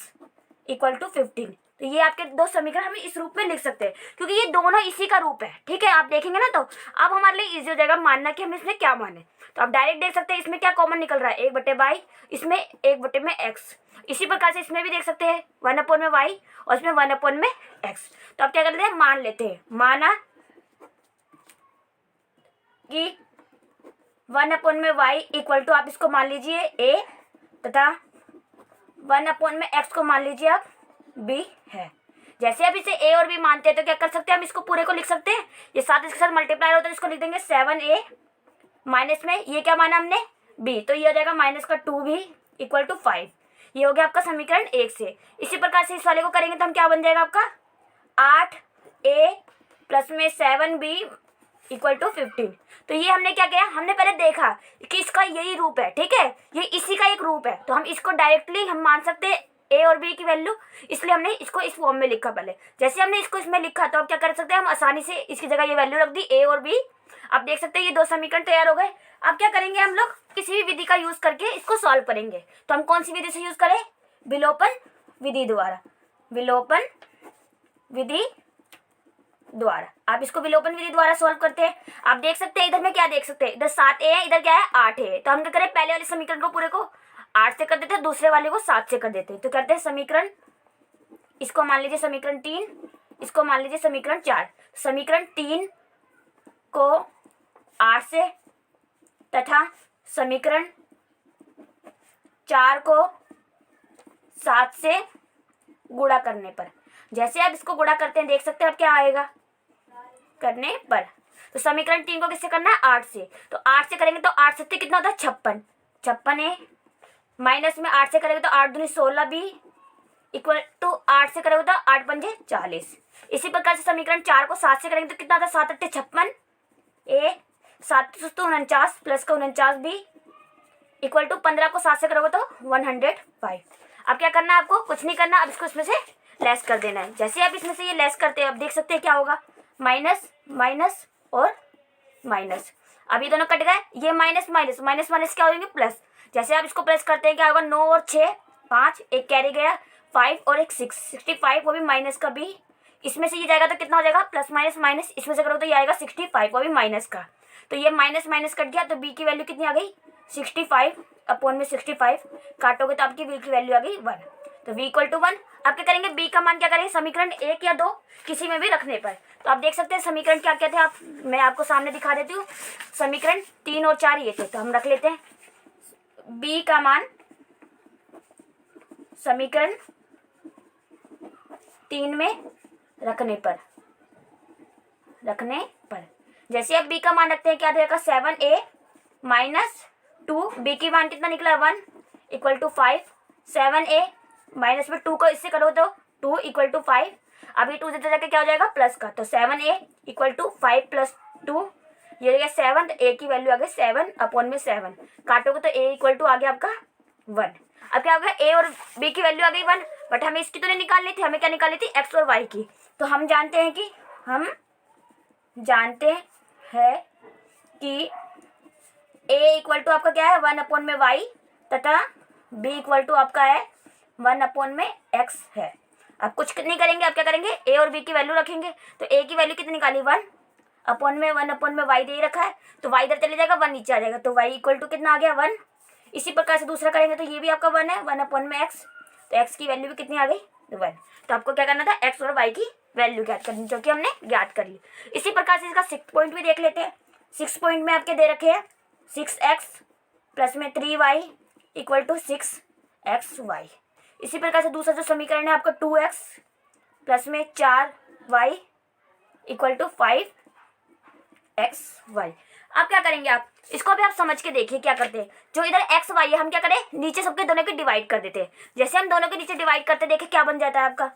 इक्वल टू 15। तो ये आपके दो समीकरण हमें इस रूप में लिख सकते हैं, क्योंकि ये दोनों इसी का रूप है। ठीक है, आप देखेंगे ना, तो अब हमारे लिए इजी हो जाएगा मानना कि हम इसमें क्या माने। तो आप डायरेक्ट देख सकते हैं इसमें क्या कॉमन निकल रहा है, 1/y, इसमें 1/में x। इसी प्रकार से इसमें भी देख सकते हैं 1 अपॉन में y और इसमें 1 अपॉन में x। तो आप क्या करते हैं, मान लेते हैं, माना कि 1 अपॉन में y इक्वल टू आप इसको मान लीजिए a, तथा 1 अपॉन में x को मान लीजिए आप b है। जैसे आप इसे a और b मानते हैं तो क्या कर सकते हैं, हम इसको पूरे को लिख सकते हैं, ये साथ इसके साथ मल्टीप्लाई होता है, इसको लिख देंगे 7a माइनस में ये क्या माना हमने b, तो ये हो जाएगा माइनस का 2b इक्वल टू 5। ये हो गया आपका समीकरण 1 से। इसी प्रकार से इस वाले को करेंगे तो हम क्या बन जाएगा आपका 8a प्लस में 7b इक्वल टू 15। तो ये हमने क्या किया, हमने पहले देखा कि इसका यही रूप है। ठीक है, ये इसी का एक रूप है, तो हम इसको डायरेक्टली हम मान सकते हैं a और b की वैल्यू, इसलिए हमने इसको इस फॉर्म में लिखा। पहले जैसे हमने इसको इसमें लिखा तो अब क्या कर सकते हैं, हम आसानी से इसकी जगह ये वैल्यू रख दी a और b। आप देख सकते हैं ये दो समीकरण तैयार हो गए। अब क्या करेंगे, हम लोग किसी भी विधि का यूज करके इसको सॉल्व करेंगे। तो हम कौन सी विधि से यूज करें, विलोपन विधि द्वारा, विलोपन विधि द्वारा। आप इसको विलोपन विधि द्वारा सॉल्व करते हैं। आप देख सकते हैं इधर में क्या देख सकते हैं, इधर 7a है, इधर क्या है 8 है। तो हम क्या करें, पहले वाले समीकरण को पूरे को 8 से कर देते हैं, दूसरे वाले को 7 से कर देते हैं। तो करते हैं समीकरण, इसको मान लीजिए समीकरण 3, इसको मान लीजिए समीकरण 4। समीकरण 3 को 8 से तथा समीकरण 4 को 7 से गुणा करने पर, जैसे आप इसको गुणा करते हैं देख सकते हैं अब क्या आएगा करने पर। तो समीकरण 3 को किससे करना है, 8 से। तो 8 से करेंगे तो 8 से कितना होता है 56, 56 है, माइनस में 8 से करेंगे तो 8 दूनी 16 b इक्वल टू 8 से करोगे तो 8 पंजे 40। इसी प्रकार से समीकरण 4 को 7 से करेंगे तो कितना आता है 7 8 56 a, 7 तो 49 प्लस का 49 b इक्वल टू 15 को 7 से करोगे तो 105। अब क्या करना है आपको, कुछ नहीं करना, अब इसको इसमें से लेस कर देना है। जैसे आप इसमें से ये लेस करते हैं अब देख सकते हैं क्या होगा, माइनस माइनस और माइनस। अब ये दोनों कट गए, ये माइनस माइनस माइनस माइनस क्या हो जाएंगे प्लस। जैसे आप इसको प्लस करते हैं क्या होगा, 9 और 6 5, एक कैरी गया 5 और एक 6, 65, वो भी माइनस का b। इसमें से ये जाएगा तो कितना हो जाएगा प्लस माइनस माइनस, इसमें से करो तो ये आएगा 65, वो भी माइनस का। तो ये माइनस माइनस कट गया, तो b की वैल्यू कितनी आ गई 65 अपॉन में 65 काटोगे तो आपकी b की वैल्यू आ गई 1। तो v इक्वल टू 1। आप क्या करेंगे, b का मान क्या करेंगे समीकरण 1 या 2 किसी में भी रखने पर। तो आप देख सकते हैं समीकरण क्या क्या थे, आप मैं आपको सामने दिखा देती हूँ। समीकरण 3 और 4 ये थे, तो हम रख लेते हैं b का मान समीकरण 3 में रखने पर जैसे आप b का मान रखते हैं क्या देगा 7a माइनस 2, b की मान कितना निकला 1 इक्वल टू 5, 7a माइनस में 2 को इससे करो तो 2 इक्वल टू 5, अभी 2 से जाके क्या हो जाएगा प्लस का, तो 7a इक्वल टू 5 प्लस 2, ये हो गया 7, तो a की वैल्यू आ गई 7 अपॉन में 7, काटोगे तो a इक्वल टू आ गया आपका 1। अब क्या हो गया, a और b की वैल्यू आ गई 1, बट हमें इसकी तो नहीं निकालनी थी, हमें क्या निकालनी थी x और y की। तो हम जानते हैं कि a इक्वल टू आपका क्या है 1 अपॉन में y तथा b इक्वल टू आपका है 1 अपॉन में x है। अब कुछ नहीं करेंगे, अब क्या करेंगे, a और b की वैल्यू रखेंगे, तो a की वैल्यू कितनी निकाली 1 अपॉन में y दे रखा है, तो y इधर चले जाएगा 1 नीचे आ जाएगा, तो y इक्वल टू कितना आ गया 1। इसी प्रकार से दूसरा करेंगे तो ये भी आपका 1 है, 1 अपॉन में x, तो x की वैल्यू भी कितनी आ गई 1। तो आपको क्या करना था, x और y की वैल्यू ज्ञात करनी, जो कि हमने ज्ञात कर ली। इसी प्रकार से इसका 6 पॉइंट भी देख लेते हैं। 6 पॉइंट में आपके दे रखे हैं 6x प्लस में 3y इक्वल टू 6xy। इसी प्रकार से दूसरा जो समीकरण है आपका 2x प्लस में 4y इक्वल टू 5xy। अब क्या करेंगे, आप इसको भी आप समझ के देखिए क्या करते हैं। जो इधर x y है हम क्या करें, नीचे सबके दोनों की डिवाइड कर देते हैं। जैसे हम दोनों के नीचे डिवाइड करते देखिए क्या बन जाता है आपका,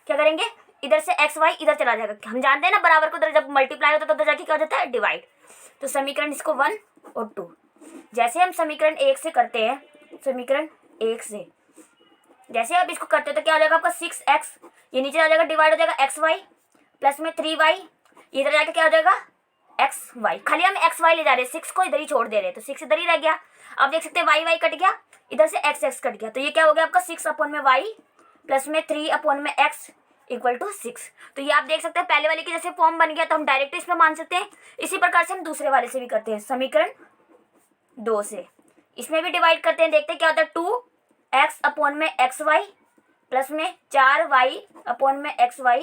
क्या करेंगे, इधर से x y इधर चला जाएगा। हम जानते हैं ना बराबर को उधर जब मल्टीप्लाई होता है तो उधर जाके क्या हो जाता है डिवाइड। तो समीकरण इसको 1 और 2, जैसे हम समीकरण 1 से करते हैं, समीकरण 1 से जैसे आप इसको करते हो तो क्या हो जाएगा आपका 6x, ये नीचे आ जाएगा डिवाइड हो जाएगा xy प्लस में 3y, इधर जाके क्या हो जाएगा xy। खाली हम xy ले जा रहे हैं, 6 को इधर ही छोड़ दे रहे हैं, तो 6 इधर ही रह गया। अब देख सकते हैं y कट गया, इधर से x कट गया, तो ये क्या हो गया आपका 6 अपॉन में y प्लस में 3 अपॉन में x इक्वल टू 6। तो ये आप देख सकते हैं पहले वाले की जैसे फॉर्म बन गया, तो हम डायरेक्ट इसमें मान सकते हैं। इसी प्रकार से हम दूसरे वाले से भी करते हैं, समीकरण 2 से इसमें भी डिवाइड करते हैं, देखते हैं क्या होता है 2x अपॉन में xy प्लस में 4y अपॉन में xy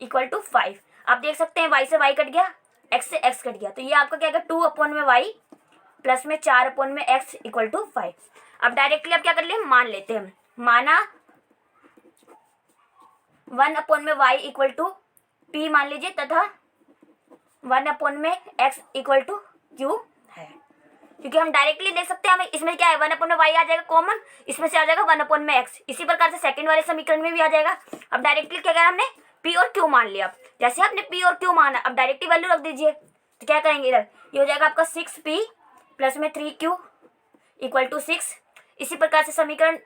इक्वल टू 5। आप देख सकते हैं y से y कट गया, x से x कट गया, तो ये आपका क्या है 2 अपॉन में y प्लस में 4 अपॉन में x इक्वल टू 5। अब डायरेक्टली आप क्या कर लिए, मान लेते हैं, माना 1 अपॉन में y इक्वल टू p मान लीजिए, तथा 1 अपॉन में x इक्वल टू q है, क्योंकि हम डायरेक्टली देख सकते हैं। हमें इसमें क्या है 1 अपॉन में y आ जाएगा कॉमन, इसमें से आ जाएगा 1 अपॉन में x। इसी प्रकार से सेकंड वाले समीकरण में भी आ जाएगा। अब डायरेक्टली क्या करा हमने, p और q मान लिया। जैसे आपने p और q माना, अब डायरेक्टली वैल्यू रख दीजिए, तो क्या करेंगे इधर ये हो जाएगा आपका 6p प्लस में 3q इक्वल टू 6। इसी प्रकार से समीकरण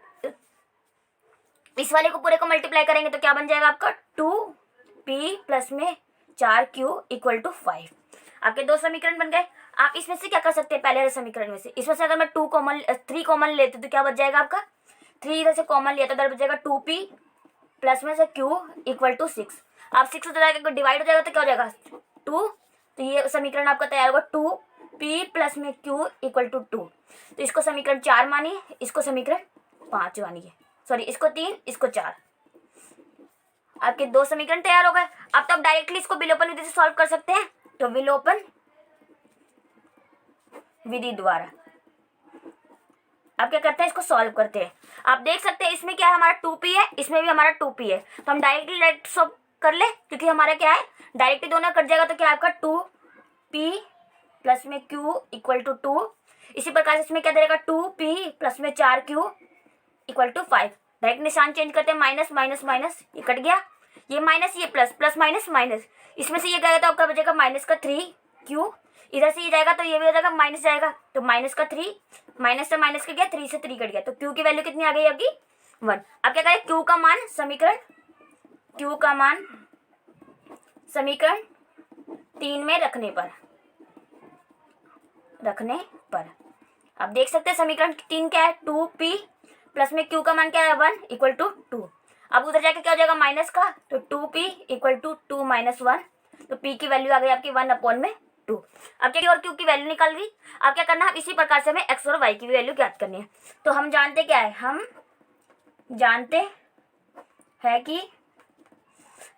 इस वाले को पूरे को मल्टीप्लाई करेंगे तो क्या बन जाएगा आपका 2p प्लस में 4q इक्वल टू 5। आपके दो समीकरण बन गए। आप इसमें से क्या कर सकते हैं, पहले वाले समीकरण में से, इसमें से अगर मैं 3 कॉमन लेते तो क्या बच जाएगा आपका 3 इधर से कॉमन लिया तो इधर बच जाएगा 2p प्लस में से q इक्वल टू 6। आप 6 हो जाएगा डिवाइड हो जाएगा तो क्या हो जाएगा 2, तो ये समीकरण आपका तैयार होगा 2p प्लस में q इक्वल टू 2। तो इसको समीकरण 4 मानिए, इसको समीकरण 5 मानिए, सॉरी इसको 3 इसको 4। आपके दो समीकरण तैयार हो गए। अब तो आप डायरेक्टली इसको विलोपन विधि से सॉल्व कर सकते हैं, तो विलोपन विधि द्वारा आप क्या करते हैं, इसको सॉल्व करते हैं। आप देख सकते हैं इसमें क्या है हमारा 2p है, इसमें भी हमारा 2p है, तो हम डायरेक्टली लेट सॉल्व कर ले, क्योंकि हमारा क्या है डायरेक्टली दोनों कट जाएगा, तो क्या है आपका 2p प्लस में q इक्वल टू 2। इसी प्रकार से इसमें क्या देगा 2p प्लस में 4q इक्वल टू 5। डायरेक्ट निशान चेंज करते हैं, माइनस माइनस माइनस, ये कट गया, ये माइनस ये प्लस, प्लस माइनस माइनस, इसमें से ये गया तो आपका बचेगा माइनस का 3q, इधर से ये जाएगा तो ये भी हो जाएगा माइनस जाएगा, तो माइनस का 3, माइनस से माइनस कट गया, 3 से 3 कट गया, तो q की वैल्यू कितनी आ गई आपकी 1। अब क्या करें, q का मान समीकरण q का मान समीकरण 3 में रखने पर आप देख सकते हैं समीकरण 3 क्या है 2p प्लस में q का मान क्या है 1 इक्वल टू 2। अब उधर जाके क्या हो जाएगा माइनस का, तो 2p इक्वल टू 2 माइनस 1, तो p की वैल्यू आ गई आपकी 1 अपॉन में 2। अब क्या और q की वैल्यू निकाल दी। अब क्या करना है, इसी प्रकार से हमें x और y की वैल्यू ज्ञात करनी है। तो हम जानते क्या है, हम जानते हैं कि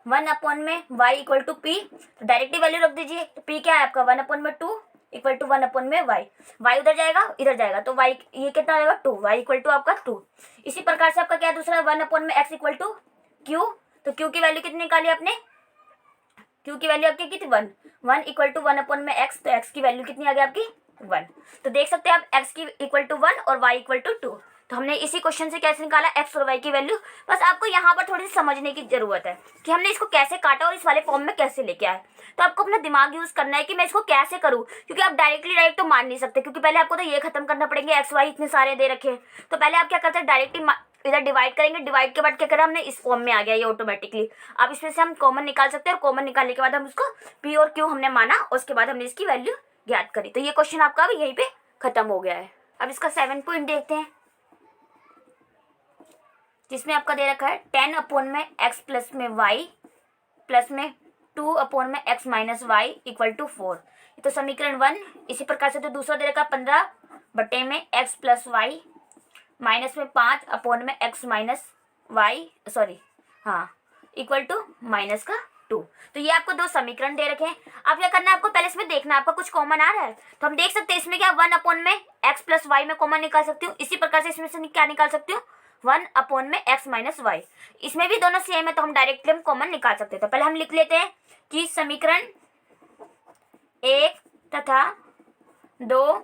1 अपॉन में y इक्वल टू p, तो डायरेक्टली वैल्यू रख दीजिए। तो p क्या है आपका 1 अपॉन में 2 इक्वल टू 1 अपॉन में y, y उधर जाएगा इधर जाएगा, तो y ये कितना आ जाएगा 2, y इक्वल टू आपका 2। इसी प्रकार से आपका क्या है दूसरा 1 अपॉन में x इक्वल टू q, तो q की वैल्यू कितनी निकाली आपने, q की वैल्यू आपकी कितनी 1 इक्वल टू 1 अपॉन में x, तो x की वैल्यू कितनी आ गई आपकी 1। तो देख सकते हैं आप x की इक्वल टू 1 और y इक्वल टू 2। तो हमने इसी क्वेश्चन से कैसे निकाला एक्स और वाई की वैल्यू। बस आपको यहाँ पर थोड़ी सी समझने की जरूरत है कि हमने इसको कैसे काटा और इस वाले फॉर्म में कैसे लेके आए। तो आपको अपना दिमाग यूज करना है कि मैं इसको कैसे करूँ, क्योंकि आप डायरेक्ट तो मान नहीं सकते, क्योंकि पहले आपको तो ये खत्म करना पड़ेंगे, एक्स वाई इतने सारे दे रखे हैं। तो पहले आप क्या करते हैं, डायरेक्टली इधर डिवाइड करेंगे, डिवाइड के बाद क्या करें हमने इस फॉर्म में आ गया ये ऑटोमेटिकली। अब इसमें से हम कॉमन निकाल सकते हैं और कॉमन निकालने के बाद हम उसको पी और क्यू हमने माना, उसके बाद हमने इसकी वैल्यू ज्ञात करी। तो ये क्वेश्चन आपका अब यहीं पे खत्म हो गया है। अब इसका 7 पॉइंट देखते हैं, जिसमें आपका दे रखा है 10 अपॉन में x प्लस में y प्लस में 2 अपॉन में x minus Y equal to 4। ये तो समीकरण 1। इसी प्रकार से तो दूसरा दे रखा 15 बटे में x प्लस वाई माइनस में 5 अपॉन में x minus Y equal to minus का 2। तो ये आपको दो समीकरण दे रखे हैं। अब क्या करना है आपको, पहले इसमें देखना है आपका कुछ कॉमन आ रहा है। तो हम देख सकते हैं इसमें क्या 1 अपॉन में x प्लस वाई में कॉमन निकाल सकती हूँ। इसी प्रकार से इसमें से क्या निकाल सकती हूँ, 1 अपॉन में x माइनस वाई। इसमें भी दोनों सेम है तो हम डायरेक्टली हम कॉमन निकाल सकते हैं। तो पहले हम लिख लेते हैं कि समीकरण 1 तथा 2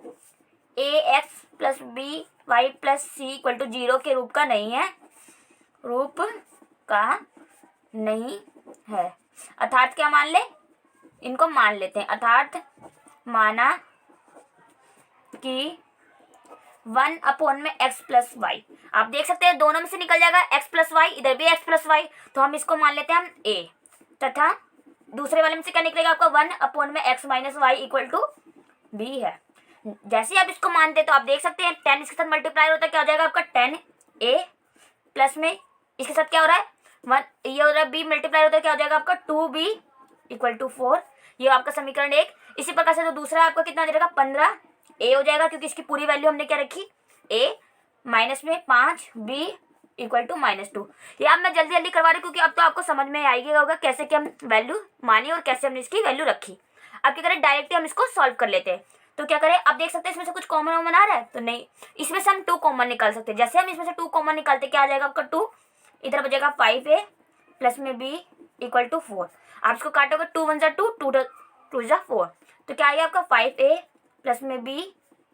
ax plus B Y plus C equal to 0 के रूप का नहीं है, अर्थात क्या मान ले, इनको मान लेते हैं। अर्थात माना कि 1 अपॉन में x प्लस वाई, आप देख सकते हैं दोनों में से निकल जाएगा x प्लस वाई, इधर भी x प्लस वाई, तो हम इसको मान लेते हैं हम a, तथा दूसरे वाले में से क्या निकलेगा आपका 1 अपॉन में x minus Y equal to b है। जैसे आप इसको मानते हैं तो आप देख सकते हैं 10 इसके साथ मल्टीप्लाई होता है, क्या हो जाएगा आपका 10a प्लस में इसके साथ क्या हो रहा है 1, ये हो रहा है b मल्टीप्लाई होता है, क्या हो जाएगा आपका 2b इक्वल टू 4। ये आपका समीकरण 1। इसी प्रकार से तो दूसरा आपका कितना दे रखा 15 a हो जाएगा, क्योंकि इसकी पूरी वैल्यू हमने क्या रखी a माइनस में 5b इक्वल टू -2। ये अब मैं जल्दी जल्दी करवा रही हूँ क्योंकि अब तो आपको समझ में आएगी होगा कैसे कि हम वैल्यू मानी और कैसे हमने इसकी वैल्यू रखी। अब क्या करें, डायरेक्टली हम इसको सॉल्व कर लेते हैं। तो क्या करें, अब देख सकते हैं इसमें से कुछ कॉमन वॉमन आ रहा है, तो नहीं, इसमें से हम 2 कॉमन निकाल सकते हैं। जैसे हम इसमें से 2 कॉमन निकालते क्या आ जाएगा आपका 2, इधर बचेगा 5a प्लस में b इक्वल टू 4। आप इसको काटोगे 2 1 2 2 2 4, तो क्या आएगा आपका 5a प्लस में b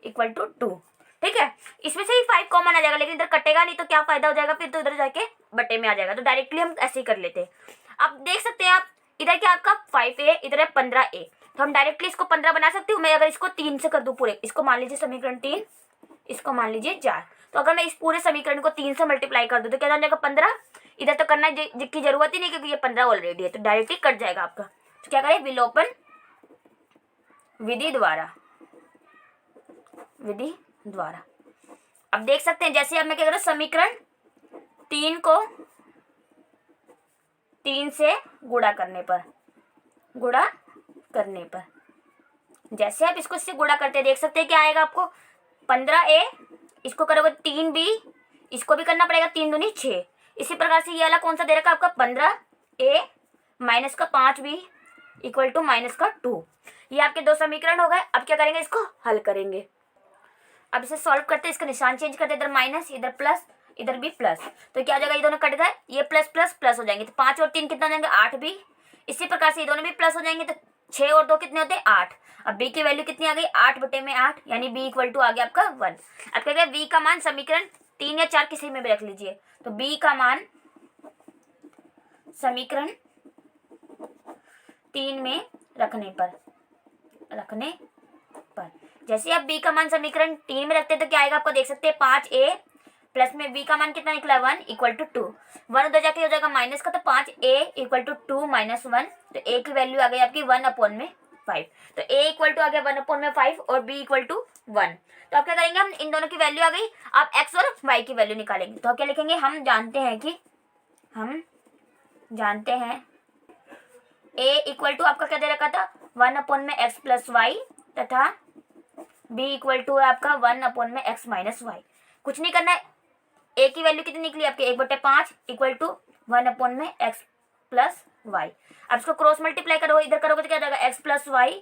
इक्वल टू 2। ठीक है, इसमें से ही 5 कॉमन आ जाएगा, लेकिन इधर कटेगा नहीं तो क्या फायदा हो जाएगा, फिर तो इधर जाके बटे में आ जाएगा। तो डायरेक्टली हम ऐसे ही कर लेते हैं। अब देख सकते हैं आप इधर क्या आपका 5a, इधर है 15a, तो हम डायरेक्टली इसको 15 बना सकती हूँ मैं। अगर इसको 3 से कर दूँ पूरे, इसको मान लीजिए समीकरण 3, इसको मान लीजिए 4, तो अगर मैं इस पूरे समीकरण को 3 से मल्टीप्लाई कर दूँ तो क्या हो जाएगा 15। इधर तो करना की जरूरत ही नहीं क्योंकि ये 15 ऑलरेडी है, तो डायरेक्टली कट जाएगा आपका। तो क्या करें, विलोपन विधि द्वारा। अब देख सकते हैं जैसे अब मैं क्या करूँ, समीकरण 3 को 3 से गुणा करने पर जैसे आप इसको इससे गुणा करते हैं देख सकते हैं क्या आएगा आपको 15a, इसको करोगे 3b, इसको भी करना पड़ेगा 3 दूनी 6। इसी प्रकार से ये वाला कौन सा दे रखा आपका 15a माइनस का 5b इक्वल टू माइनस का 2। ये आपके 2 समीकरण हो गए। अब क्या करेंगे, इसको हल करेंगे। अब इसे सॉल्व करते हैं, इसका निशान चेंज करते हैं, इधर माइनस इधर प्लस इधर भी प्लस, तो क्या हो जाएगा, ये दोनों कट गए, ये प्लस प्लस प्लस हो जाएंगे, तो 5 और 3 कितना हो जाएंगे 8 भी। इसी प्रकार से ये दोनों भी प्लस हो जाएंगे, तो 6 और 2 कितने होते हैं 8। अब b की वैल्यू कितनी आ गई 8 बटे में 8, यानी b इक्वल टू आ गया आपका 1। अब क्या करें, b का मान समीकरण 3 या 4 किसी में भी रख लीजिए, तो b का मान समीकरण 3 में रखने पर जैसे आप b का मान समीकरण 3 में रखते हैं तो क्या आएगा आपको देख सकते हैं 5a प्लस में b का मान कितना निकला 1 इक्वल टू 2। 1 उधर जाके हो जाएगा माइनस का, तो 5a इक्वल टू 2 माइनस 1, तो a की वैल्यू आ गई आपकी 1 अपॉन में 5। तो a इक्वल टू आ गया 1 अपॉन में 5 और b इक्वल टू 1। तो आप क्या करेंगे, हम इन दोनों की वैल्यू आ गई, आप x और y की वैल्यू निकालेंगे। तो क्या लिखेंगे, हम जानते हैं a इक्वल टू आपका क्या दे रखा था 1 अपॉन में x प्लस वाई, तथा b इक्वल टू है आपका 1 अपॉन में x माइनस वाई। कुछ नहीं करना है, a की वैल्यू कितनी निकली आपकी 1/5 इक्वल टू 1 अपॉन में x प्लस वाई। अब इसको क्रॉस मल्टीप्लाई करोगे, इधर करोगे तो क्या हो जाएगा x plus Y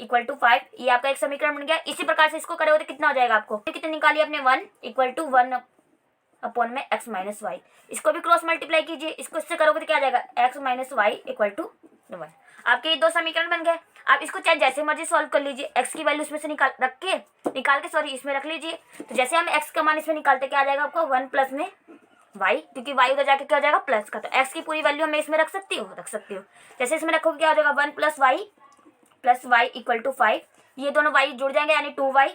equal to 5। ये आपका एक समीकरण बन गया। इसी प्रकार से इसको करोगे तो कितना हो जाएगा, आपको कितनी निकाली आपने 1 इक्वल टू 1 अपॉन में x माइनस वाई। इसको भी क्रॉस मल्टीप्लाई कीजिए, इसको इससे करोगे तो क्या आ जाएगा x minus Y equal to 1। आपके ये दो समीकरण बन गए। आप इसको चाहे जैसे मर्जी सॉल्व कर लीजिए, एक्स की वैल्यू इसमें से निकाल के सॉरी इसमें रख लीजिए। तो जैसे हम एक्स का मान इसमें निकालते क्या आ जाएगा आपको 1 प्लस में वाई, क्योंकि वाई उधर जाके क्या हो जाएगा प्लस का, तो एक्स की पूरी वैल्यू मैं इसमें रख सकती हूँ। जैसे इसमें रखोगे क्या हो जाएगा 1 प्लस वाई इक्वल टू 5। ये दोनों वाई जुड़ जाएंगे यानी 2y,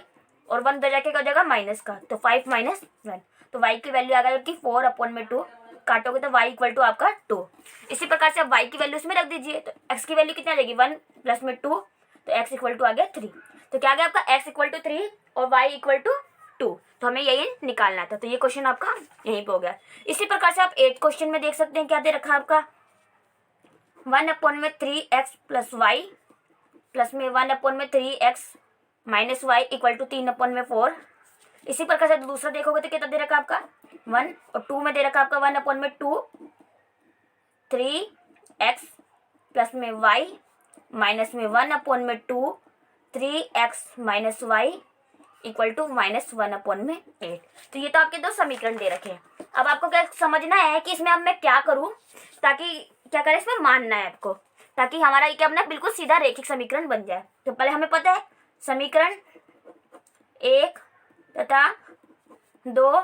और 1 उधर जाके क्या हो जाएगा माइनस का, तो 5 माइनस 1, तो y की वैल्यू आ जाएगी 4/2। काटोगे तो y इक्वल टू आपका 2। इसी प्रकार से आप y की वैल्यू इसमें रख दीजिए, तो x की वैल्यू कितनी आ जाएगी 1 प्लस में 2, तो x इक्वल टू आ गया 3। तो क्या आ गया आपका x इक्वल टू 3 और y इक्वल टू 2। तो हमें यही निकालना था, तो ये क्वेश्चन आपका यहीं पे हो गया। इसी प्रकार से आप 8 क्वेश्चन में देख सकते हैं क्या दे रखा है आपका 1/3x प्लस वाई प्लस में 1/3x minus Y equal to 3/4। इसी प्रकार से दूसरा देखोगे तो कितना दे रखा आपका 1 और 2 में दे रखा आपका 1/2 3x प्लस में y माइनस में 1/2 3x minus Y equal to -1/8। तो ये तो आपके दो समीकरण दे रखे हैं। अब आपको क्या समझना है कि इसमें अब मैं क्या करूं, ताकि क्या करें इसमें मानना है आपको, ताकि हमारा ये क्या अपना बिल्कुल सीधा रेखिक समीकरण बन जाए। तो पहले हमें पता है समीकरण 1 तथा 2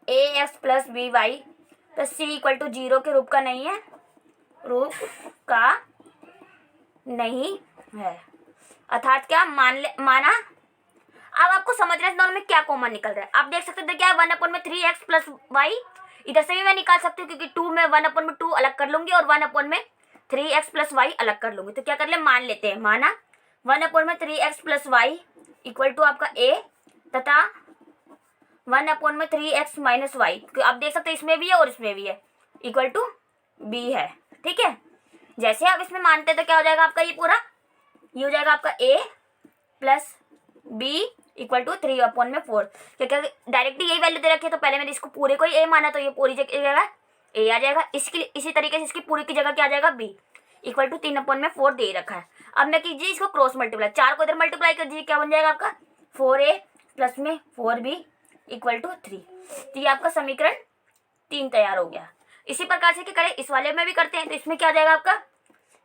ax plus B Y plus C equal to 0 के रूप का नहीं है, अर्थात क्या माना। अब आपको समझना है इस दोनों में क्या कॉमन निकल रहा है। आप देख सकते हैं क्या है 1/3x प्लस वाई, इधर से भी मैं निकाल सकती हूँ क्योंकि 2 में 1/2 अलग कर लूंगी और 1/3x प्लस वाई अलग कर लूंगी। तो क्या कर ले मान लेते हैं, माना 1/3x plus Y equal to आपका a तथा 1/3x माइनस वाई, आप देख सकते हैं इसमें भी है और इसमें भी है, इक्वल टू b है। ठीक है, जैसे आप इसमें मानते हैं तो क्या हो जाएगा आपका ये पूरा, ये हो जाएगा आपका a plus b equal to 3/4। क्योंकि डायरेक्टली यही वैल्यू दे रखी है तो पहले मैंने इसको पूरे को ही a माना, तो ये पूरी जगह a आ जाएगा। इसी तरीके से इसकी पूरी की जगह क्या आ जाएगा b इक्वल टू 3/4 दे रखा है। अब मैं कीजिए इसको क्रॉस मल्टीप्लाई, 4 को इधर मल्टीप्लाई कर दीजिए, क्या बन जाएगा आपका 4a प्लस में 4b इक्वल टू 3। तो ये आपका समीकरण 3 तैयार हो गया। इसी प्रकार से क्या करें इस वाले में भी करते हैं, तो इसमें क्या आ जाएगा आपका,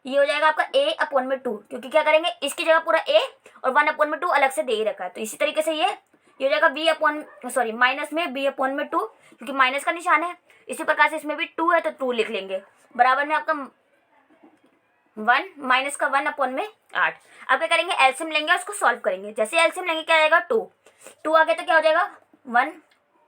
ये हो जाएगा आपका a/2, क्योंकि क्या करेंगे इसकी जगह पूरा a और 1/2 अलग से दे ही रखा है। तो इसी तरीके से ये हो जाएगा माइनस में b/2, क्योंकि माइनस का निशान है। इसी प्रकार से इसमें भी 2 है तो 2 लिख लेंगे, बराबर में आपका 1 माइनस का 1/8। अब क्या करेंगे एलसीएम लेंगे उसको सॉल्व करेंगे। जैसे एलसीएम लेंगे क्या आएगा 2 आ गया तो क्या हो जाएगा 1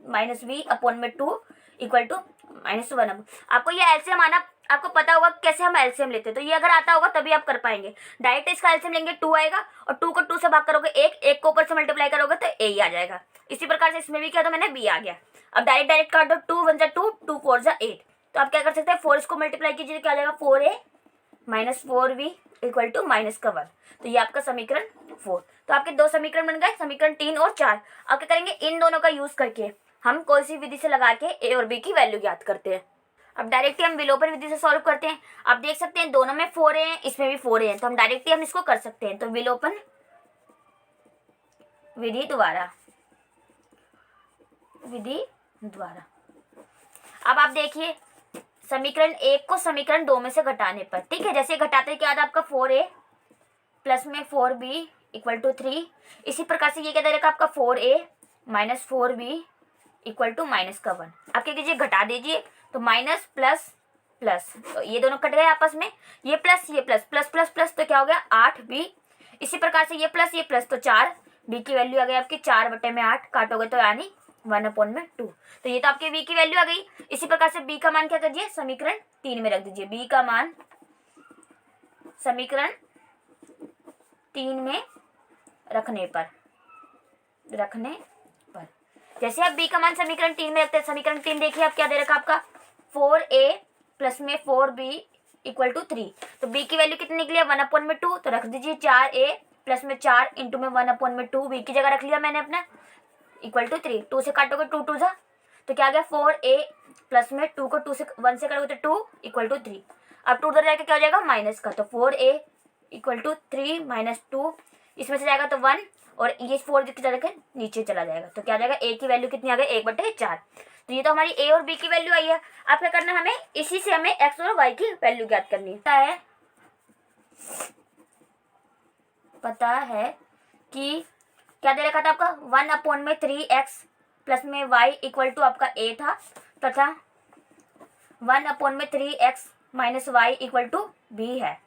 माइनस b/2 इक्वल टू -1। आपको ये एलसीएम आना आपको पता होगा कैसे हम एलसीएम लेते हैं, तो ये अगर आता होगा तभी आप कर पाएंगे। डायरेक्ट इसका एलसीएम लेंगे 2 आएगा और 2 को 2 से भाग करोगे 1 को ऊपर से मल्टीप्लाई करोगे तो a ही आ जाएगा। इसी प्रकार से इसमें भी क्या, तो मैंने b आ गया। अब डायरेक्ट काट दो, 2 1 2 2 4 8। तो आप क्या कर सकते हैं 4 इसको मल्टीप्लाई कीजिए क्या आ जाएगा 4a minus 4b equal to -1। तो ये आपका समीकरण 4। तो आपके दो समीकरण बन गए, समीकरण 3 और 4। अब क्या करेंगे इन दोनों का यूज करके हम कोई सी विधि से लगा के a और b की वैल्यू ज्ञात करते हैं। अब डायरेक्टली हम विलोपन विधि से सॉल्व करते हैं। आप देख सकते हैं दोनों में 4a हैं, इसमें भी 4a हैं, तो हम डायरेक्टली हम इसको कर सकते हैं। तो विलोपन विधि द्वारा अब आप देखिए समीकरण 1 को समीकरण 2 में से घटाने पर, ठीक है, जैसे घटाते क्या आता आपका 4a प्लस में 4b इक्वल टू 3। इसी प्रकार से ये क्या दे रखा आपका 4a minus 4b equal to -1। आप क्या कीजिए घटा दीजिए, तो माइनस प्लस प्लस, तो ये दोनों कट गए आपस में, ये प्लस प्लस प्लस प्लस, तो क्या हो गया 8b। इसी प्रकार से ये प्लस तो 4, b की वैल्यू आ गई आपकी 4/8, काटोगे तो यानी 1/2। तो ये तो आपके b की वैल्यू आ गई। इसी प्रकार से b का मान क्या कीजिए समीकरण 3 में रख दीजिए, b का मान समीकरण 3 में रखने पर जैसे आप b का मान समीकरण 3 में रखते हैं, समीकरण 3 देखिए आप क्या दे रखा आपका 4a प्लस में 4b इक्वल टू 3। तो b की वैल्यू कितनी निकली है 1/2, तो रख दीजिए 4a प्लस में 4 इंटू में 1/2, b की जगह रख लिया मैंने अपने इक्वल टू 3। 2 से काटोगे 2 2 जा, तो क्या आ गया 4a प्लस में 2 को 2 से 1 से करोगे तो 2 इक्वल टू 3। अब 2 उधर जाके क्या हो जाएगा माइनस का, तो 4a इक्वल टू 3 माइनस 2 इसमें से जाएगा तो 1 और ये 4 की तरह के नीचे चला जाएगा। तो क्या आ जाएगा, a की वैल्यू कितनी आ गई, 1/4। तो ये तो हमारी a और b की वैल्यू आई है। अब क्या करना है, हमें इसी से हमें x और y की वैल्यू ज्ञात करनी है। पता है कि क्या दे रखा था आपका, 1/3x प्लस में y इक्वल टू आपका a था, तथा 1/3x minus y equal to b है।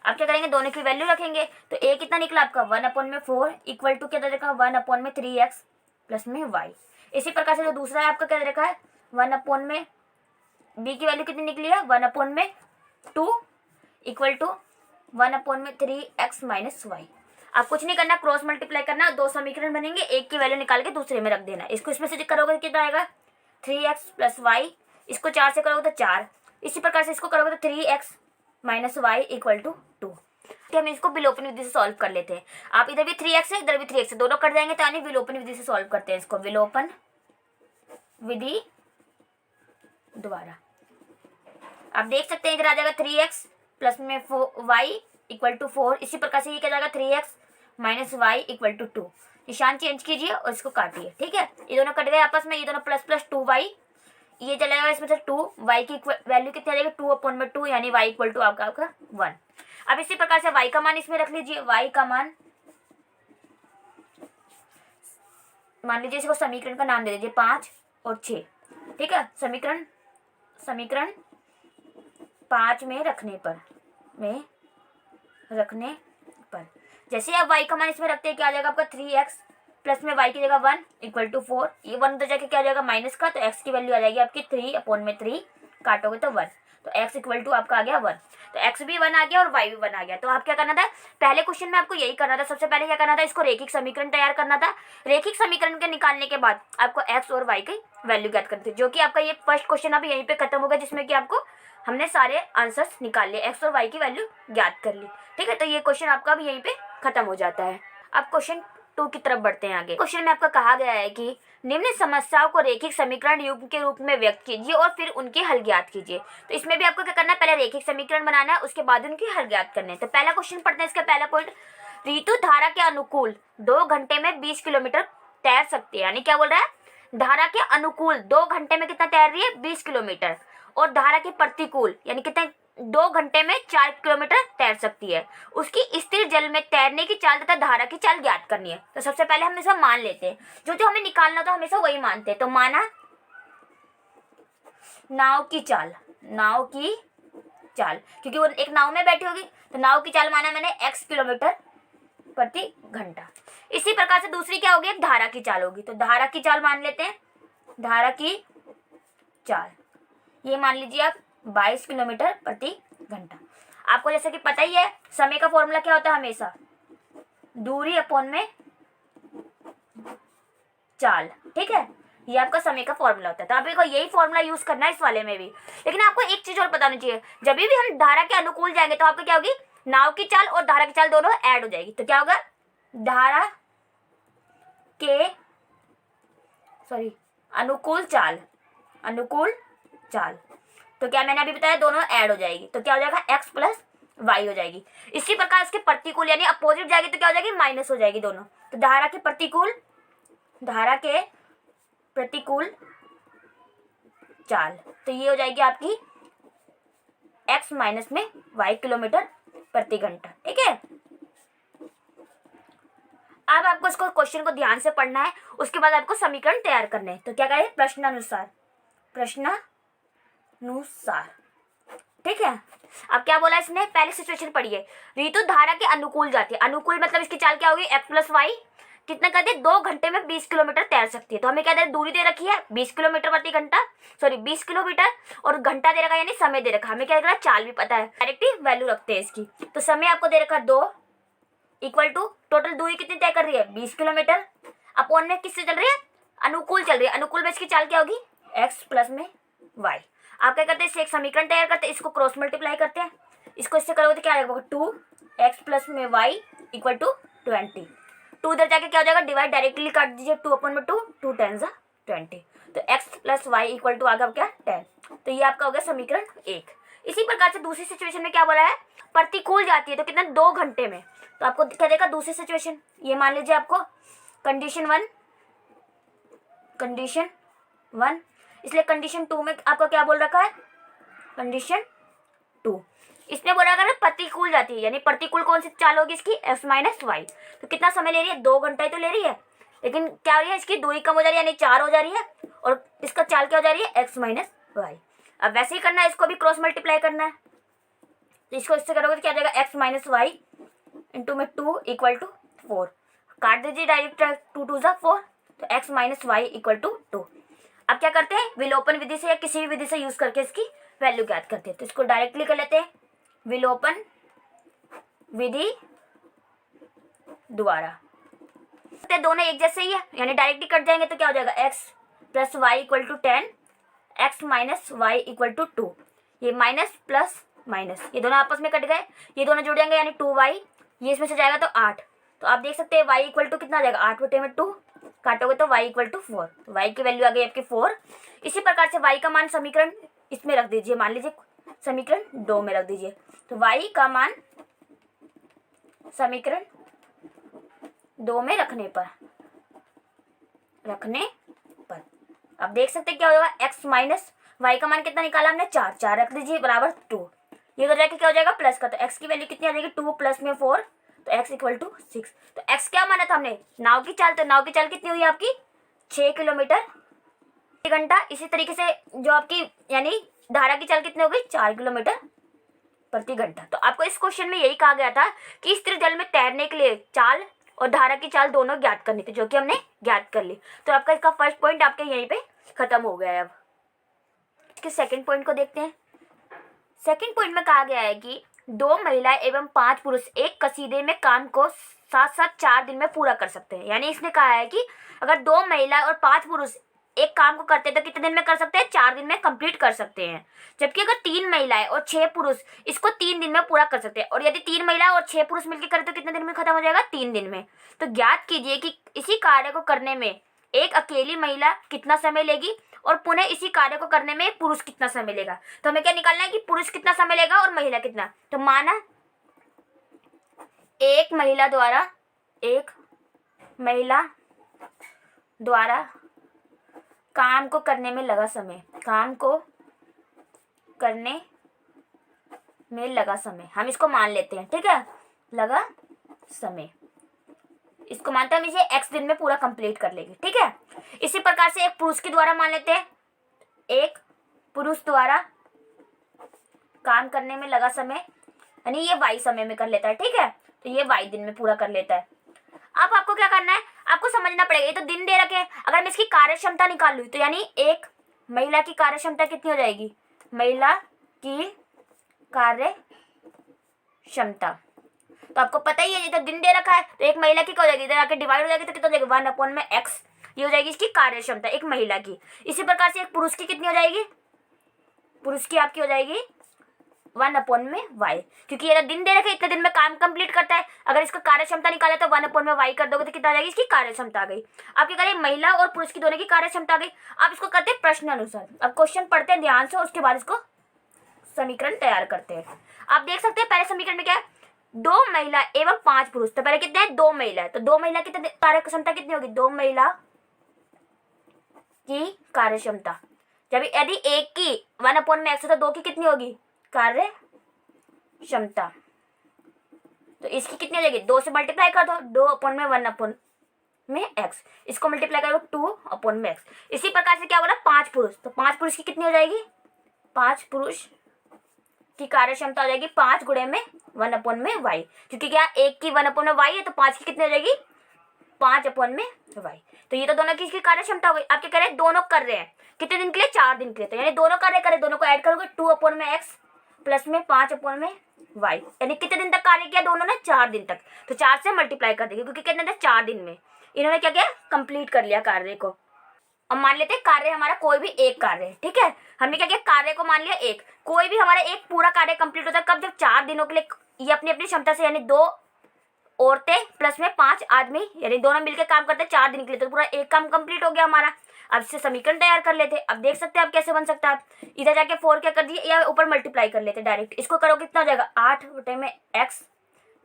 आप क्या करेंगे, दोनों की वैल्यू रखेंगे। तो a कितना निकला आपका, 1/4 इक्वल टू क्या दे रखा, 1/3x प्लस में y। इसी प्रकार से जो दूसरा है आपका क्या दे रखा है, 1/b की वैल्यू कितनी निकली है, 1/2 equal to 1/3x minus y। आप कुछ नहीं करना, क्रॉस मल्टीप्लाई करना, दो समीकरण बनेंगे, एक की वैल्यू निकाल के दूसरे में रख देना। इसको इसमें से करोगे कितना आएगा, 3x प्लस वाई, इसको 4 से करोगे तो 4, इसी प्रकार से इसको करोगे तो 3x minus Y equal to 2। हम इसको विलोपन विधि से सॉल्व कर लेते हैं। आप इधर भी 3x है, इधर भी 3x है, दोनों कट जाएंगे, तो यानी विलोपन विधि से सॉल्व करते हैं इसको, विलोपन विधि द्वारा। आप देख सकते हैं इधर आ जाएगा 3x प्लस में वाई इक्वल टू 4, इसी प्रकार से ये क्या जाएगा 3x minus Y equal to 2। निशान चेंज कीजिए और इसको काटिए, ठीक है। ये दोनों कट गए आपस में, ये दोनों प्लस प्लस 2y, ये चलेगा इसमें से 2, y की वैल्यू कितनी आ जाएगी, 2/2 यानी y इक्वल टू आपका 1। अब इसी प्रकार से y का मान इसमें रख लीजिए, y का मान मान लीजिए, इसको समीकरण का नाम दे दीजिए 5 और 6, ठीक है। समीकरण 5 में रखने पर जैसे आप y का मान इसमें रखते हैं, क्या आ जाएगा आपका 3x प्लस में y की जगह 1 इक्वल टू 4, ये 1 उधर जाके क्या आ जाएगा माइनस का, तो x की वैल्यू आ जाएगी आपकी 3/3, काटोगे तो 1, तो x इक्वल टू आपका आ गया 1। तो x भी 1 आ गया और y भी 1 आ गया। तो आप क्या करना था, पहले क्वेश्चन में आपको यही करना था, सबसे पहले क्या करना था, इसको रेखिक समीकरण तैयार करना था। रेखिक समीकरण के निकालने के बाद आपको x और y की वैल्यू ज्ञात करनी थी, जो कि आपका ये फर्स्ट क्वेश्चन अभी यहीं पे खत्म होगा, जिसमें कि आपको हमने सारे आंसर्स निकाल लिए, x और y की वैल्यू ज्ञात कर ली, ठीक है। तो ये क्वेश्चन आपका अब यहीं पे खत्म हो जाता है। अब क्वेश्चन 2 की तरफ बढ़ते हैं आगे। क्वेश्चन में आपका कहा गया है कि निम्न समस्याओं को रेखिक समीकरण युग्म के रूप में व्यक्त कीजिए और फिर उनके हल ज्ञात कीजिए। तो इसमें भी आपको क्या करना है, पहले रेखिक समीकरण बनाना है, उसके बाद उनके हल ज्ञात करने हैं। तो पहला क्वेश्चन पढ़ते हैं, इसका पहला पॉइंट, ऋतु धारा के अनुकूल 2 घंटे में 20 किलोमीटर तैर सकती है। यानी क्या बोल रहा है, धारा के अनुकूल 2 घंटे में कितना तैर रही है, 20 किलोमीटर, और धारा के प्रतिकूल यानी कितने 2 घंटे में 4 किलोमीटर तैर सकती है। उसकी स्थिर जल में तैरने की चाल तथा धारा की चाल ज्ञात करनी है। तो सबसे पहले हम इसमें मान लेते हैं, जो जो हमें निकालना तो हमेशा वही मानते हैं। तो माना नाव की चाल, क्योंकि वो एक नाव में बैठी होगी, तो नाव की चाल माना मैंने x किलोमीटर प्रति घंटा। इसी प्रकार से दूसरी क्या होगी, एक धारा की चाल होगी। तो धारा की चाल मान लेते हैं, धारा की चाल ये मान लीजिए आप 22 किलोमीटर प्रति घंटा। आपको जैसे कि पता ही है, समय का फॉर्मूला क्या होता है, हमेशा दूरी अपॉन में चाल, ठीक है। ये आपका समय का फॉर्मूला होता है। तो आपको यही फॉर्मूला यूज करना है इस वाले में भी। लेकिन आपको एक चीज और पता होनी चाहिए, जब भी हम धारा के अनुकूल जाएंगे तो आपको क्या होगी, नाव की चाल और धारा की चाल दोनों ऐड हो जाएगी। तो क्या होगा, धारा के अनुकूल चाल, तो क्या मैंने अभी बताया, दोनों ऐड हो जाएगी। तो क्या हो जाएगा, x प्लस वाई हो जाएगी। इसी प्रकार इसके प्रतिकूल यानी अपोजिट जाएगी तो क्या हो जाएगी, माइनस हो जाएगी दोनों। तो धारा के प्रतिकूल चाल, तो ये हो जाएगी आपकी x माइनस में y किलोमीटर प्रति घंटा, ठीक है। अब आपको इसको क्वेश्चन को ध्यान से पढ़ना है, उसके बाद आपको समीकरण तैयार करने हैं। तो क्या करें, प्रश्नानुसार, ठीक है। अब क्या बोला इसने, पहले सिचुएशन पढ़िए, ऋतु धारा के अनुकूल जाती है। अनुकूल मतलब इसकी चाल क्या होगी, x प्लस वाई, कितना कर दे, 2 घंटे में 20 किलोमीटर तैर सकती है। तो हमें क्या दे, दूरी दे रखी है 20 किलोमीटर प्रति घंटा, 20 किलोमीटर, और घंटा दे रखा है यानी समय दे रखा है। हमें क्या दे रखा है, चाल भी पता है, डायरेक्ट वैल्यू रखते हैं इसकी। तो समय आपको दे रखा है 2 इक्वल टू टोटल दूरी कितनी तय कर रही है, 20 किलोमीटर, अपॉन में किससे चल रही है, अनुकूल चल रही है। अनुकूल में इसकी चाल क्या होगी, x प्लस में y। आप क्या करते हैं, इससे एक समीकरण तैयार करते हैं, इसको क्रॉस मल्टीप्लाई करते हैं, इसको इससे करोगे तो क्या आएगा, 2x प्लस में y इक्वल टू 20। 2 उधर जाके क्या हो जाएगा, डिवाइड डायरेक्टली काट दीजिए, 2/2, 2 10 20। तो x plus Y equal to आ गया क्या, 10। तो ये आपका हो गया समीकरण 1। इसी प्रकार से दूसरी सिचुएशन में क्या बोला है, प्रतिकूल जाती है तो कितना 2 घंटे में। तो आपको क्या देगा दूसरी सिचुएशन, ये मान लीजिए आपको कंडीशन 1, इसलिए कंडीशन 2 में आपको क्या बोल रखा है, कंडीशन 2 इसमें बोला अगर प्रतिकूल जाती है, यानी प्रतिकूल कौन सी चाल होगी इसकी, x माइनस वाई। तो कितना समय ले रही है, 2 घंटा ही तो ले रही है, लेकिन क्या हो रही है इसकी दूरी कम हो जा रही है, यानी 4 हो जा रही है, और इसका चाल क्या हो जा रही है, x माइनस वाई। अब वैसे ही करना है, इसको भी क्रॉस मल्टीप्लाई करना है, तो इसको इससे करोगे तो क्या हो जाएगा, x माइनस वाई इंटू में 2 इक्वल टू 4, काट दीजिए डायरेक्ट, 2 2 = 4, तो x minus Y equal to 2। अब क्या करते हैं, विलोपन विधि से या किसी भी विधि से यूज करके इसकी वैल्यू ज्ञात करते हैं। तो इसको डायरेक्टली कर लेते हैं विलोपन विधि द्वारा, दोनों एक जैसे ही है, यानी डायरेक्टली कट जाएंगे तो क्या हो जाएगा, x plus Y equal to 10, x minus Y equal to 2, ये माइनस प्लस माइनस ये दोनों आपस में कट गए, ये दोनों जुड़ जाएंगे, यानी 2y, ये इसमें से जाएगा तो 8। तो आप देख सकते हैं y इक्वल टू कितना आ जाएगा, 8/2, काटोगे तो y इक्वल टू 4, तो y की वैल्यू आ गई आपकी 4। इसी प्रकार से y का मान समीकरण इसमें रख दीजिए, मान लीजिए समीकरण 2 में रख दीजिए, तो y का मान समीकरण 2 में रखने पर अब देख सकते हैं क्या होगा, x माइनस वाई का मान कितना निकाला हमने, 4 रख दीजिए बराबर 2, ये तो जाके क्या हो जाएगा प्लस का, तो x की वैल्यू कितनी आ जाएगी, 2 प्लस में 4, तो x इक्वल टू 6। तो x क्या माना था हमने, नाव की चाल, तो नाव की चाल कितनी हुई आपकी 6 किलोमीटर प्रति घंटा। इसी तरीके से जो आपकी यानी धारा की चाल कितनी हो गई, 4 किलोमीटर प्रति घंटा। तो आपको इस क्वेश्चन में यही कहा गया था कि स्थिर जल में तैरने के लिए चाल और धारा की चाल दोनों ज्ञात करनी थी, जो कि हमने ज्ञात कर ली। तो आपका इसका फर्स्ट पॉइंट आपके यहीं पे खत्म हो गया है। अब इसके सेकंड पॉइंट को देखते हैं। सेकंड पॉइंट में कहा गया है कि 2 महिलाएं एवं 5 पुरुष एक कसीदे में काम को साथ साथ 4 दिन में पूरा कर सकते हैं। यानी इसने कहा है कि अगर 2 महिलाएं और 5 पुरुष एक काम को करते हैं तो कितने दिन में कर सकते हैं, 4 दिन में कंप्लीट कर सकते हैं। जबकि अगर 3 महिलाएं और 6 पुरुष इसको 3 दिन में पूरा कर सकते हैं, और यदि 3 महिलाएं और 6 पुरुष मिलकर करें तो कितने दिन में खत्म हो जाएगा, 3 दिन में। तो ज्ञात कीजिए कि इसी कार्य को करने में एक अकेली महिला कितना समय लेगी और पुनः इसी कार्य को करने में एक पुरुष कितना समय लेगा। तो हमें क्या निकालना है कि पुरुष कितना समय लेगा और महिला कितना। तो माना एक महिला द्वारा काम को करने में लगा समय, हम इसको मान लेते हैं, ठीक है, लगा समय, इसको मानते हैं हम इसे x दिन में पूरा कंप्लीट कर लेंगे, ठीक है। इसी प्रकार से एक पुरुष के द्वारा मान लेते हैं, एक पुरुष द्वारा काम करने में लगा समय, यानी ये y समय में कर लेता है, ठीक है, तो ये y दिन में पूरा कर लेता है। अब आपको क्या करना है, आपको समझना पड़ेगा, ये तो दिन दे रखे हैं, अगर मैं इसकी कार्य क्षमता निकाल लूँ तो यानी एक महिला की कार्य क्षमता कितनी हो जाएगी, महिला की कार्य क्षमता, तो आपको पता ही है ये तो दिन दे रखा है, तो एक महिला की क्या हो जाएगी, इधर आके डिवाइड हो जाएगी तो कितना हो जाएगा 1/x, ये हो जाएगी इसकी कार्य क्षमता एक महिला की। इसी प्रकार से एक पुरुष की कितनी हो जाएगी, पुरुष की आपकी हो जाएगी 1/y, क्योंकि ये दिन दे रखे इतने दिन में काम कंप्लीट करता है। अगर इसका कार्य क्षमता निकाले तो 1/y कर दोगे तो कितना आ जाएगी, इसकी कार्य क्षमता आ गई। आप क्या करें, महिला और पुरुष की दोनों की कार्य क्षमता आ गई। आप इसको करते हैं प्रश्न अनुसार, अब क्वेश्चन पढ़ते हैं ध्यान से, उसके बाद इसको समीकरण तैयार करते हैं। आप देख सकते हैं पहले समीकरण में क्या है, 2 महिला एवं 5 पुरुष, तो पहले कितने हैं, 2 महिला है, तो 2 महिला की कार्य क्षमता कितनी होगी, 2 महिला की कार्य क्षमता, जब यदि एक की 1/x है तो 2 की कितनी होगी कार्य क्षमता, तो इसकी कितनी हो जाएगी, 2 से मल्टीप्लाई कर दो, 2/1/x, इसको मल्टीप्लाई करो 2/x। इसी प्रकार से क्या बोला 5 पुरुष, तो 5 पुरुष की कितनी हो जाएगी, 5 पुरुष की कार्य क्षमता हो जाएगी 5 गुणे में 1/y, क्योंकि क्या एक की 1/y है तो 5 की कितनी हो जाएगी 5/y। तो ये तो दोनों की इसकी कार्य क्षमता हो गई। आप क्या कह रहे हैं, दोनों कर रहे हैं कितने दिन के लिए, 4 दिन के लिए, तो यानी दोनों कार्य करें, दोनों को ऐड करोगे 2/x प्लस में 5/y, यानी कितने दिन तक कार्य किया दोनों ने, 4 दिन तक। तो 4 से मल्टीप्लाई कर देंगे क्योंकि कितने दिन, 4 दिन में इन्होंने क्या किया, कंप्लीट कर लिया कार्य को। अब मान लेते हैं कार्य हमारा कोई भी एक कार्य है, ठीक है, हमने क्या किया, कार्य को मान लिया एक, कोई भी हमारा एक पूरा कार्य कंप्लीट होता है कब, जब 4 दिनों के लिए ये अपनी अपनी क्षमता से, यानी 2 औरतें प्लस में 5 आदमी, यानी दोनों मिलकर काम करते हैं 4 दिन के लिए, तो पूरा एक काम कंप्लीट हो गया हमारा। अब इससे समीकरण तैयार कर लेते। अब देख सकते हैं आप कैसे बन सकता है। आप इधर जाके 4 क्या कर दिए, या ऊपर मल्टीप्लाई कर लेते डायरेक्ट। इसको करोगे कितना हो जाएगा 8 बटे में x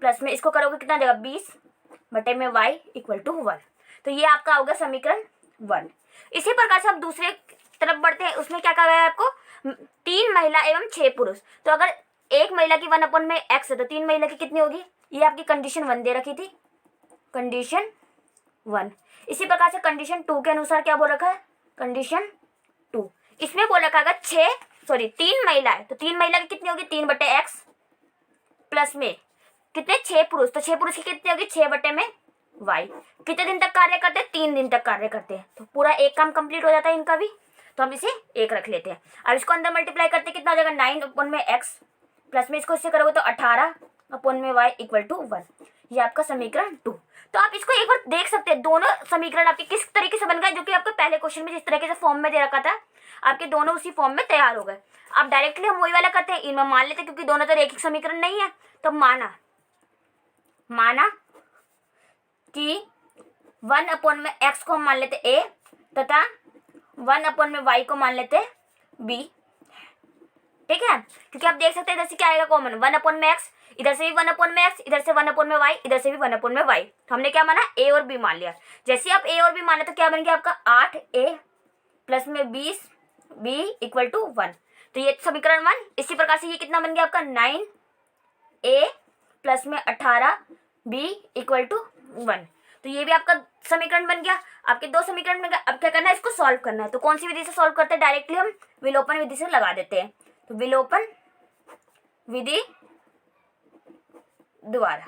प्लस में इसको करोगे कितना हो जाएगा 20 बटे में y इक्वल टू 1। तो ये आपका होगा समीकरण 1। इसी प्रकार से हम दूसरे तरफ बढ़ते हैं। उसमें क्या कहा गया है आपको, 3 महिला एवं 6 पुरुष। तो अगर एक महिला की 1 अपन में x है तो 3 महिला की कितनी होगी, ये आपकी कंडीशन 1 दे रखी थी, कंडीशन 1। इसी प्रकार से कंडीशन 2 के अनुसार क्या बोल रखा है, कंडीशन 2। इसमें बोल रखा है 3 महिला है तो 3 महिला की कितनी होगी 3 बटे x प्लस में कितने 6 पुरुष, तो 6 पुरुष की कितनी होगी 6 बटे में y। कितने दिन तक कार्य करते हैं, 3 दिन तक कार्य करते हैं। तो पूरा एक काम कंप्लीट हो जाता है इनका भी, तो हम इसे 1 रख लेते हैं। अब इसको अंदर मल्टीप्लाई करते कितना हो जाएगा 9 अपन में x प्लस में इसको इससे करोगे तो 18 अपन में y इक्वल टू 1। ये आपका समीकरण 2। तो आप इसको एक बार देख सकते हैं, दोनों समीकरण आपके किस तरीके से बन गए, जो कि आपको पहले क्वेश्चन में जिस तरीके से फॉर्म में दे रखा था आपके दोनों उसी फॉर्म में तैयार हो गए। अब डायरेक्टली हम वही वाला करते हैं, इनमें मान लेते हैं क्योंकि दोनों तो एक ही समीकरण नहीं है। तो माना कि 1 अपन में x को हम मान लेते a तथा 1 अपन में y को मान लेते b। ठीक है, क्योंकि आप देख सकते हैं इधर से क्या आएगा कॉमन, 1 अपन में x, इधर से भी 1 अपन में x, इधर से 1 अपन में y, इधर से भी 1 अपन में y। तो हमने क्या माना a और b मान लिया। जैसे आप a और b माने तो क्या बन गया आपका 8a प्लस में 20b इक्वल टू 1। तो ये समीकरण 1। इसी प्रकार से ये कितना बन गया आपका 9a प्लस में 18b इक्वल टू 1। तो ये भी आपका समीकरण बन गया। आपके 2 समीकरण बन गया। अब क्या करना है, इसको सॉल्व करना है। तो कौन सी विधि से सॉल्व करते हैं, डायरेक्टली हम विलोपन विधि से लगा देते हैं। तो विलोपन विधि द्वारा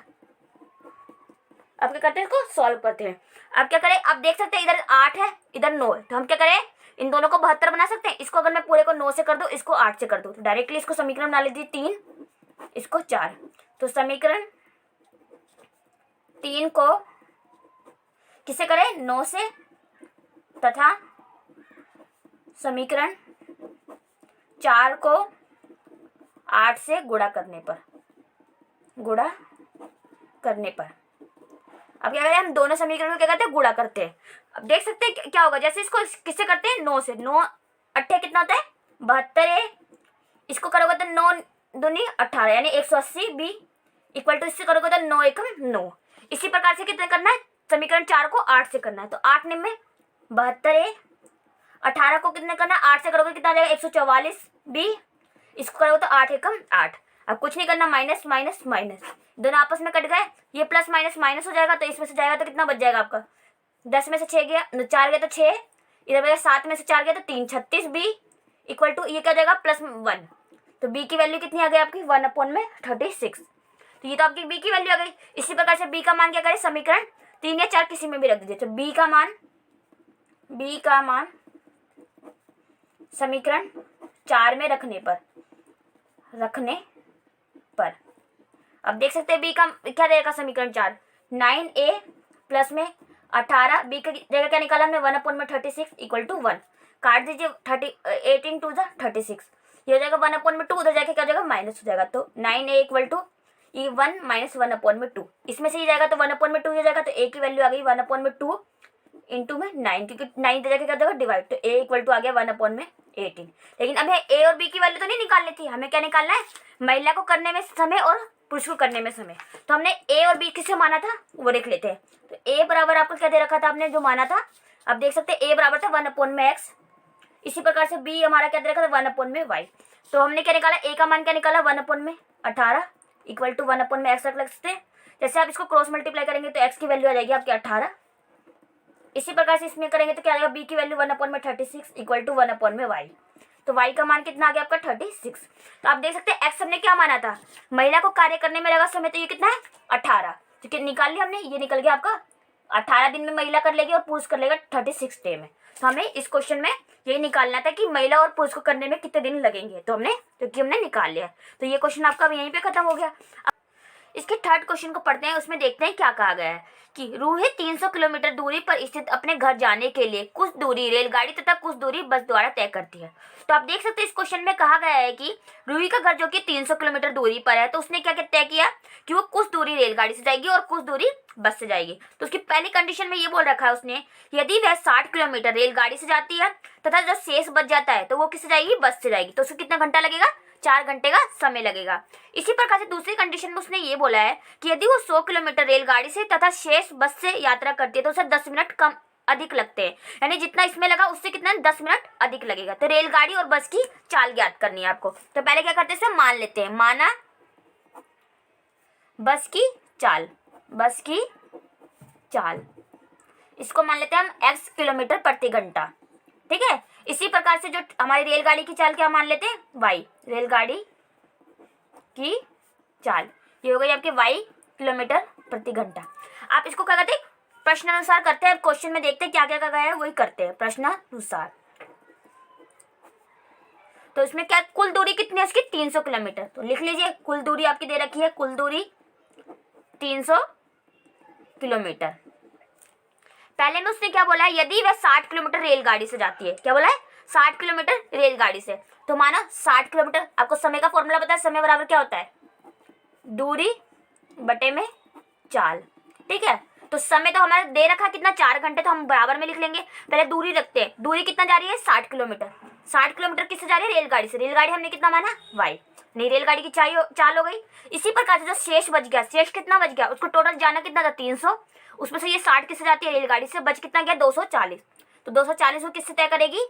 अब क्या करते हैं, इसको सॉल्व करते हैं। अब क्या करें, आप देख सकते हैं इधर 8 है इधर 9 है, तो हम क्या करें इन दोनों को 72 बना सकते हैं। इसको अगर मैं पूरे को 9 से कर दूं, इसको 8 से कर दूं, तो डायरेक्टली इसको समीकरण बना लीजिए 3, इसको 4। तो समीकरण 3 को किससे करें 9 से, तथा समीकरण 4 को 8 से गुणा करने पर अब क्या करें, हम दोनों समीकरण को क्या करते हैं गुणा करते हैं। अब देख सकते हैं क्या होगा, जैसे इसको किससे करते हैं 9 से, 9 8 कितना होता है 72। इसको करोगे तो 9 दूनी 18 यानी 180 b इक्वल टू इससे करोगे तो 9 एकम 9। इसी प्रकार से कितना करना है, समीकरण 4 को 8 से करना है। तो 8 निम्न 72, 18 को कितने करना है 8 से करोगे कितना आ जाएगा 144 b, इसको करोगे तो 8 एकम 8। अब कुछ नहीं करना, माइनस माइनस माइनस, दोनों आपस में कट गए, ये प्लस माइनस माइनस हो जाएगा। तो इसमें से जाएगा तो कितना बच जाएगा आपका, 10 में से 6 गया 4 गया तो 6, इधर बचा 7 में से 4 गया तो 3, 36 b इक्वल टू ये क्या जाएगा +1। तो b की वैल्यू कितनी आ गई आपकी 1/36। तो ये तो आपकी b की वैल्यू आ गई। इसी प्रकार से b का मान क्या करें, समीकरण 3 या 4 किसी में भी रख दीजिए। तो b का मान समीकरण 4 में रखने पर अब देख सकते हैं b का क्या देगा समीकरण 4, 9a प्लस में 18 b की जगह क्या निकाला हमने 1/36 इक्वल टू 1। काट दीजिए 18 टू 36, ये हो जाएगा 1/2, उधर जाके क्या हो जाएगा माइनस हो जाएगा। तो 9a इक्वल टू ये 1 माइनस 1/2, इसमें से ये जाएगा तो 1/2 हो जाएगा। तो a की वैल्यू आ गई 1/2 इंटू में 9, क्योंकि 9 इधर जाके क्या हो जाएगा डिवाइड, तो a इक्वल टू आ गया 1/18। लेकिन अब a और b की वैल्यू तो नहीं निकालनी थी, हमें क्या निकालना है महिला को करने में समय और पुरुष को करने में समय। तो हमने a और b किससे माना था वो देख लेते हैं। तो a बराबर आपको क्या दे रखा था आपने जो माना था, अब देख सकते हैं a बराबर था 1/x। इसी प्रकार से b हमारा क्या दे रखा था 1/y। तो हमने क्या निकाला, a का मान क्या निकाला 1/18 इक्वल टू 1/x रख सकते हैं। जैसे आप इसको क्रॉस मल्टीप्लाई करेंगे तो x की वैल्यू आ जाएगी आपकी 18। इसी प्रकार से इसमें करेंगे तो क्या आएगा b की वैल्यू 1/36 इक्वल टू 1/y। तो y का मान कितना आ गया आपका 36। तो आप देख सकते हैं x हमने क्या माना था, महिला को कार्य करने में लगा समय, तो ये कितना है 18। तो निकाल लिया हमने, ये निकल गया आपका 18 दिन में महिला कर लेगी और पुरुष कर लेगा 36 डे में। तो हमें इस क्वेश्चन में यही निकालना था कि महिला और पुरुष को करने में कितने दिन लगेंगे, तो हमने निकाल लिया। तो ये क्वेश्चन आपका यहीं पे खत्म हो गया। इसके थर्ड क्वेश्चन को पढ़ते हैं, उसमें देखते हैं क्या कहा गया है कि रूही 300 किलोमीटर दूरी पर स्थित अपने घर जाने के लिए कुछ दूरी रेलगाड़ी तथा कुछ दूरी बस द्वारा तय करती है। तो आप देख सकते हैं इस क्वेश्चन में कहा गया है कि रूही का घर जो कि 300 किलोमीटर दूरी पर है, तो उसने क्या तय किया कि वो कुछ दूरी रेलगाड़ी से जाएगी और कुछ दूरी बस से जाएगी। तो उसकी पहली कंडीशन में ये बोल रखा है उसने, यदि वह 60 किलोमीटर रेलगाड़ी से जाती है तथा जो शेष बच जाता है तो वो किससे जाएगी, बस से जाएगी। तो उसको कितना घंटा लगेगा, 4 घंटे का समय लगेगा। इसी प्रकार से दूसरी कंडीशन में उसने ये बोला है कि यदि वो 100 किलोमीटर रेलगाड़ी से तथा शेष बस से यात्रा करती है तो उसे 10 मिनट कम अधिक लगते हैं, यानी जितना इसमें लगा उससे कितना 10 मिनट अधिक लगेगा। तो रेलगाड़ी और बस की चाल ज्ञात करनी है आपको। तो पहले क्या करते हैं, इसमें मान लेते हैं, माना बस की चाल, बस की चाल इसको मान लेते हैं हम x किलोमीटर प्रति घंटा, ठीक है। इसी प्रकार से जो हमारी रेलगाड़ी की चाल क्या मान लेते हैं, y, रेलगाड़ी की चाल ये हो गई आपके y किलोमीटर प्रति घंटा। आप इसको क्या करते हैं, प्रश्नानुसार करते हैं, क्वेश्चन में देखते हैं क्या क्या कहा गया है वही करते हैं प्रश्नानुसार। तो इसमें क्या कुल दूरी कितनी है इसकी, 300 किलोमीटर। तो लिख लीजिए कुल दूरी आपकी दे रखी है, कुल दूरी 300 किलोमीटर। पहले में उसने क्या बोला है, यदि वह 60 किलोमीटर रेलगाड़ी से जाती है, क्या बोला है, 60 किलोमीटर रेलगाड़ी से। तो माना 60 किलोमीटर, आपको समय का फॉर्मूला पता है, समय बराबर क्या होता है, दूरी बटे में चाल, ठीक है। तो समय तो हमारा दे रखा कितना, 4 घंटे, तो हम बराबर में लिख लेंगे। पहले दूरी रखते हैं, दूरी कितना जा रही है, 60 किलोमीटर। 60 किलोमीटर किससे जा रही है, रेलगाड़ी से। रेलगाड़ी हमने कितना माना, y, नहीं रेलगाड़ी की चाल हो गई। इसी प्रकार से जो शेष बच गया, शेष कितना बच गया, उसको टोटल जाना कितना था, 300, उसमें से ये 60 किससे जाती है, रेलगाड़ी से, बच कितना गया, 240। तो 240 वो किससे तय करेगी,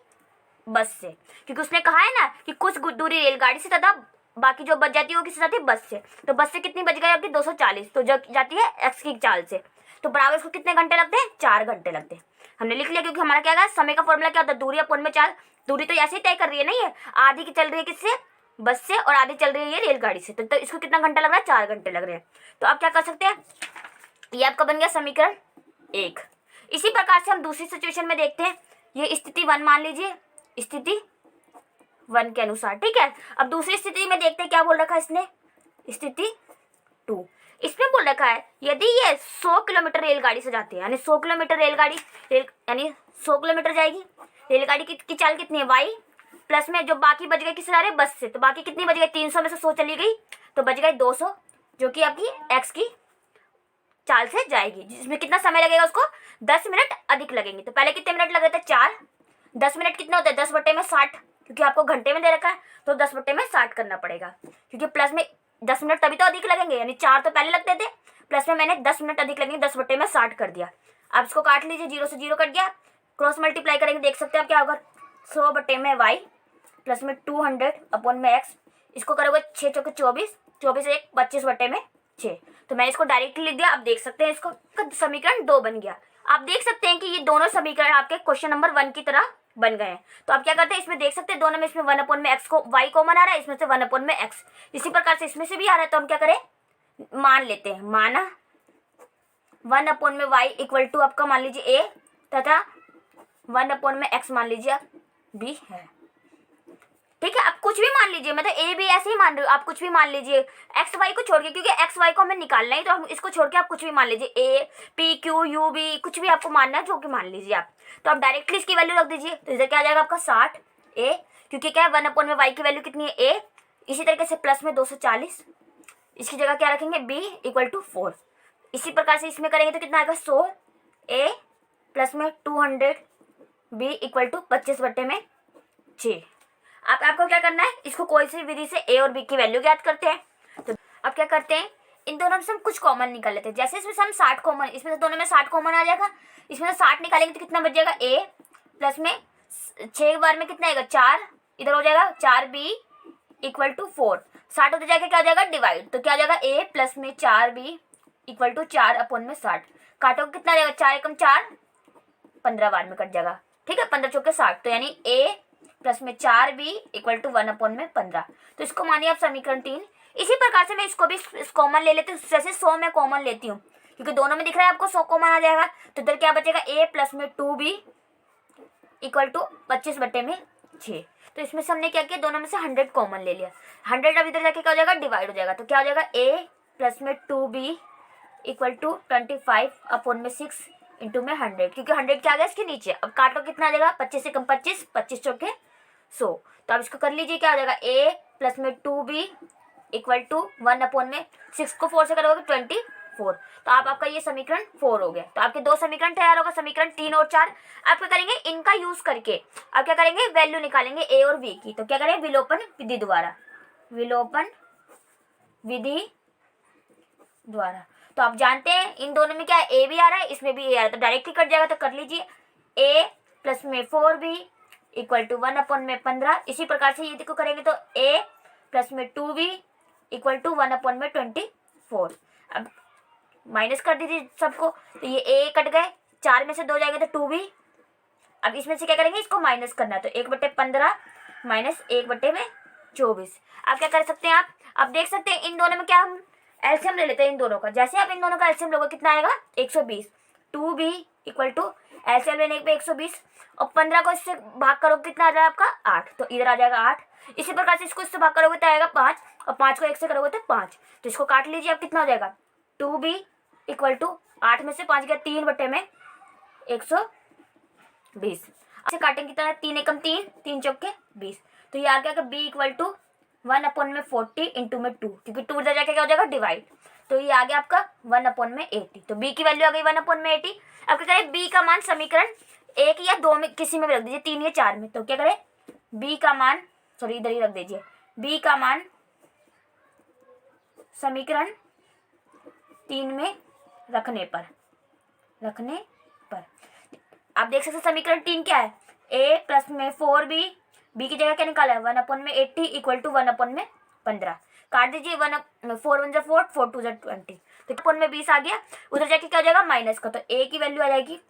बस से, क्योंकि उसने कहा है ना कि कुछ दूरी रेलगाड़ी से तथा बाकी जो बच जाती है वो किससे जाती है, बस से। तो बस से कितनी बच गई आपकी, 240, तो जो जाती है x की चाल से। तो बराबर इसको कितने घंटे लगते हैं, 4 घंटे लगते हैं। हमने लिख लिया, क्योंकि हमारा क्या है, समय का फॉर्मूला क्या होता है, दूरी अपॉन में चाल। दूरी तो ऐसे ही तय कर रही है ना, ये आधी की चल रही है किससे, बस से, और आधी चल रही है ये रेलगाड़ी से। तो इसको कितना घंटा लग रहा है, 4 घंटे लग रहे हैं। तो आप क्या कर सकते हैं, ये आपका बन गया समीकरण 1। इसी प्रकार से हम दूसरी सिचुएशन में देखते हैं, ये स्थिति 1 मान लीजिए, स्थिति 1 के अनुसार, ठीक है। अब दूसरी स्थिति में देखते हैं क्या बोल रखा है इसने, स्थिति 2। इसमें बोल रखा है यदि ये 100 किलोमीटर रेलगाड़ी से जाती है, यानी 100 किलोमीटर रेलगाड़ी यानी 100 किलोमीटर जाएगी, रेलगाड़ी की चाल कितनी है, y, प्लस में जो बाकी बच गए किससे जा रहे हैं, बस से। तो बाकी कितनी बच गई, 300 में से 100 चली गई, तो बच गए 200, जो कि आपकी x की चाल से जाएगी, जिसमें कितना समय लगेगा, उसको 10 मिनट अधिक लगेंगे। तो पहले कितने मिनट लग रहे थे, 4, 10 मिनट कितना होता है, 10 बटे में 60, क्योंकि आपको घंटे में दे रखा है, तो 10 बटे में 60 करना पड़ेगा, क्योंकि प्लस में 10 मिनट तभी तो अधिक लगेंगे, यानी 4 तो पहले लगते थे, प्लस में मैंने 10 मिनट अधिक लगेंगे, 10 बटे में 60 कर दिया। आप इसको काट लीजिए, 0 से 0 कट गया, क्रॉस मल्टीप्लाई करेंगे, देख सकते हैं आप क्या होगा, 100 बटे में y प्लस में 200 अपॉन में x, इसको करोगे 6 चौके 24, 24 1 25 बटे में 6। तो मैंने इसको डायरेक्टली लिख दिया। आप देख सकते हैं इसको समीकरण 2 बन गया। आप देख सकते हैं कि ये दोनों समीकरण आपके क्वेश्चन नंबर 1 की तरह बन गए हैं। तो आप क्या करते हैं, इसमें देख सकते हैं दोनों में, इसमें 1 अपॉन में x को y कॉमन आ रहा है, इसमें से 1 अपॉन में x, इसी प्रकार से इसमें से भी आ रहा है। तो हम क्या करें, मान लेते हैं, माना 1 अपॉन में y इक्वल टू आपका मान लीजिए a तथा 1 अपॉन में x मान लीजिए आप b है, ठीक है। आप कुछ भी मान लीजिए, मैं तो ए भी ऐसे ही मान रही हूँ, आप कुछ भी मान लीजिए, एक्स वाई को छोड़ के, क्योंकि एक्स वाई को हमें निकालना है, तो हम इसको छोड़ के आप कुछ भी मान लीजिए, A P Q U B, कुछ भी आपको मानना है जो कि मान लीजिए आप। तो आप डायरेक्टली इसकी वैल्यू रख दीजिए, तो इधर क्या आ जाएगा आपका 60 ए, क्योंकि क्या है 1 अपॉन में वाई की वैल्यू कितनी है ए, इसी तरीके से प्लस में 240, इसकी जगह क्या रखेंगे बी इक्वल टू 4। इसी प्रकार से इसमें करेंगे तो कितना आएगा 100 ए प्लस में 200 बी इक्वल टू 25 बटे में 6। आपको क्या करना है, इसको कोई सी विधि से a और b की वैल्यू ज्ञात करते हैं। तो अब क्या करते हैं, इन दोनों में से हम कुछ कॉमन निकाल लेते हैं। जैसे इसमें से हम 60 कॉमन, इसमें से दोनों में 60 कॉमन आ जाएगा, इसमें से 60 निकालेंगे तो कितना बच जाएगा a प्लस में 6 बार में कितना आएगा 4, इधर हो जाएगा 4b इक्वल टू 4, 60 उधर जाके क्या हो जाएगा डिवाइड, तो क्या हो जाएगा a प्लस में 4b इक्वल टू 4 अपॉन में 60, काटो कितना जाएगा 4 एकम 4, 15 बार में कट जाएगा, ठीक है, 15 चौके 60, तो यानी a प्लस में 4b इक्वल टू 1 अपॉन में 15। तो इसको मानिए आप समीकरण 3। इसी प्रकार से मैं इसको भी कॉमन ले लेती हूँ, जैसे 100 में कॉमन लेती हूँ, क्योंकि दोनों में दिख रहा है आपको 100 कॉमन आ जाएगा, तो इधर क्या बचेगा a प्लस में 2b इक्वल टू 25 बटे में 6। तो इसमें से हमने क्या किया, दोनों में से 100 कॉमन ले लिया, 100 अब इधर जाके क्या हो जाएगा डिवाइड हो जाएगा, तो क्या हो जाएगा a प्लस में 2b इक्वल टू 25/6 इंटू में 100, क्योंकि 100 क्या आ गया इसके नीचे। अब काटो कितना आ जाएगा, 25 से कम 25, 25 चौके 100। तो अब इसको कर लीजिए, क्या आ जाएगा a प्लस में 2b इक्वल टू 1/6 को 4 से करोगे 24। तो आपका ये समीकरण 4 हो गया। तो आपके दो समीकरण तैयार होगा, समीकरण 3 और 4। आप क्या करेंगे, इनका यूज करके आप क्या करेंगे, वैल्यू निकालेंगे a और b की। तो क्या करेंगे, विलोपन विधि द्वारा, विलोपन विधि द्वारा। तो आप जानते हैं इन दोनों में क्या है, a भी आ रहा है, इसमें भी a आ रहा है, तो डायरेक्ट ही कट जाएगा। तो कर लीजिए a प्लस में 4b इक्वल टू 1/15। इसी प्रकार से यदि को करेंगे तो a प्लस में 2b इक्वल टू 1/24। अब माइनस कर दीजिए सबको, तो ये a कट गए, 4 में से 2 जाएंगे तो 2b। अब इसमें से क्या करेंगे, इसको माइनस करना है, तो 1/15 माइनस 1/24। आप क्या कर सकते हैं, आप देख सकते हैं इन दोनों में क्या, हम एलसीएम ले लेते हैं इन दोनों का। जैसे आप इन दोनों का एलसीएम लोगे कितना आएगा, 120। 2b इक्वल टू एलसीएम लेने पे 120 और 15 को इससे भाग करोगे कितना आ जाएगा आपका 8, तो इधर आ जाएगा 8। इसी प्रकार से इसको इससे भाग करोगे तो आएगा 5 और 5 को 1 से करोगे तो 5। तो इसको काट लीजिए, अब कितना हो जाएगा 2b इक्वल टू 8 में से 5 गया 3/120। अच्छे काटेंगे कितना है, 3 एकम 3, 3 चौके 20। तो ये आ गया b इक्वल टू 1/40 इंटू में 2, क्योंकि 2 इधर जाके क्या हो जाएगा डिवाइड। तो ये आ गया आपका 1/80। तो b की वैल्यू आ गई 1/80। अब क्या करें, b का मान समीकरण 1 या 2 में किसी में भी रख दीजिए, 3 या 4 में। तो क्या करें, b का मान, सॉरी इधर ही रख दीजिए, b का मान समीकरण 3 में रखने पर आप देख सकते हैं समीकरण 3 क्या है, a प्लस में 4b, b की जगह क्या निकाला है 1/80 इक्वल टू 1/15। काट दीजिए, 4 1 4, 4 2 20। तो 1/20 आ गया, उधर जाके क्या हो जाएगा माइनस का। तो a की वैल्यू आ जाएगी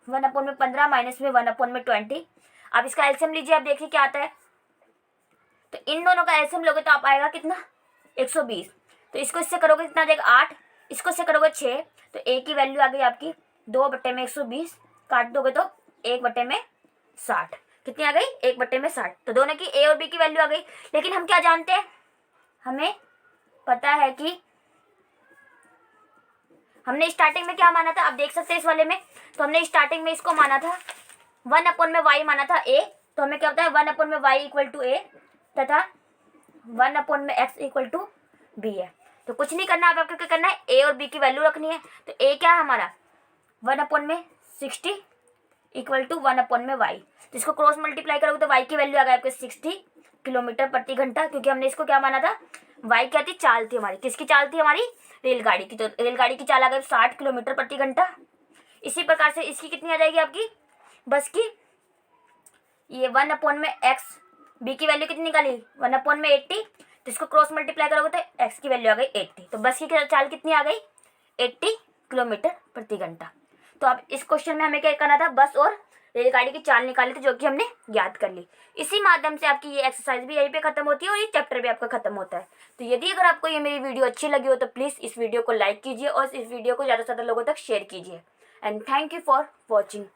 1/15 माइनस में 1/20। आप इसका एलसीएम लीजिए, आप देखिए क्या आता है। तो इन दोनों का एलसीएम लोगे तो आप आएगा कितना 120। तो इसको इससे करोगे कितना आ जाएगा 8, इसको इससे करोगे 6। तो a की वैल्यू आ गई आपकी 2/120। काट दोगे तो 1/60। कितनी आ गई 1/60। तो दोनों की a और b की वैल्यू आ गई। लेकिन हम क्या जानते हैं, हमें पता है कि हमने स्टार्टिंग में क्या माना था, आप देख सकते हैं इस वाले में। तो हमने स्टार्टिंग में इसको माना था 1/y माना था a। तो हमें क्या होता है 1/y इक्वल टू a तथा 1/x इक्वल टू b है। तो कुछ नहीं करना, आपको क्या करना है, a और b की वैल्यू रखनी है। तो a क्या है हमारा 1/60 इक्वल टू 1/y। तो इसको क्रॉस मल्टीप्लाई करोगे तो y की वैल्यू आ गई आपके 60 किलोमीटर प्रति घंटा, क्योंकि हमने इसको क्या माना था, y क्या थी, चाल थी हमारी। किसकी चाल थी, हमारी रेलगाड़ी की। तो रेलगाड़ी की चाल आ गई 60 किलोमीटर प्रति घंटा। इसी प्रकार से इसकी कितनी आ जाएगी आपकी बस की, ये 1/x, b की वैल्यू कितनी निकाली 1/80। तो इसको क्रॉस मल्टीप्लाई करोगे तो x की वैल्यू आ गई 80। तो बस की चाल कितनी आ गई 80 किलोमीटर प्रति घंटा। तो अब इस क्वेश्चन में हमें क्या करना था, बस और रेलगाड़ी की चाल निकाली थी, जो कि हमने याद कर ली। इसी माध्यम से आपकी ये एक्सरसाइज भी यहीं पे खत्म होती है और ये चैप्टर भी आपका खत्म होता है। तो यदि अगर आपको ये मेरी वीडियो अच्छी लगी हो तो प्लीज़ इस वीडियो को लाइक कीजिए और इस वीडियो को ज़्यादा से ज़्यादा लोगों तक शेयर कीजिए। And thank you for watching.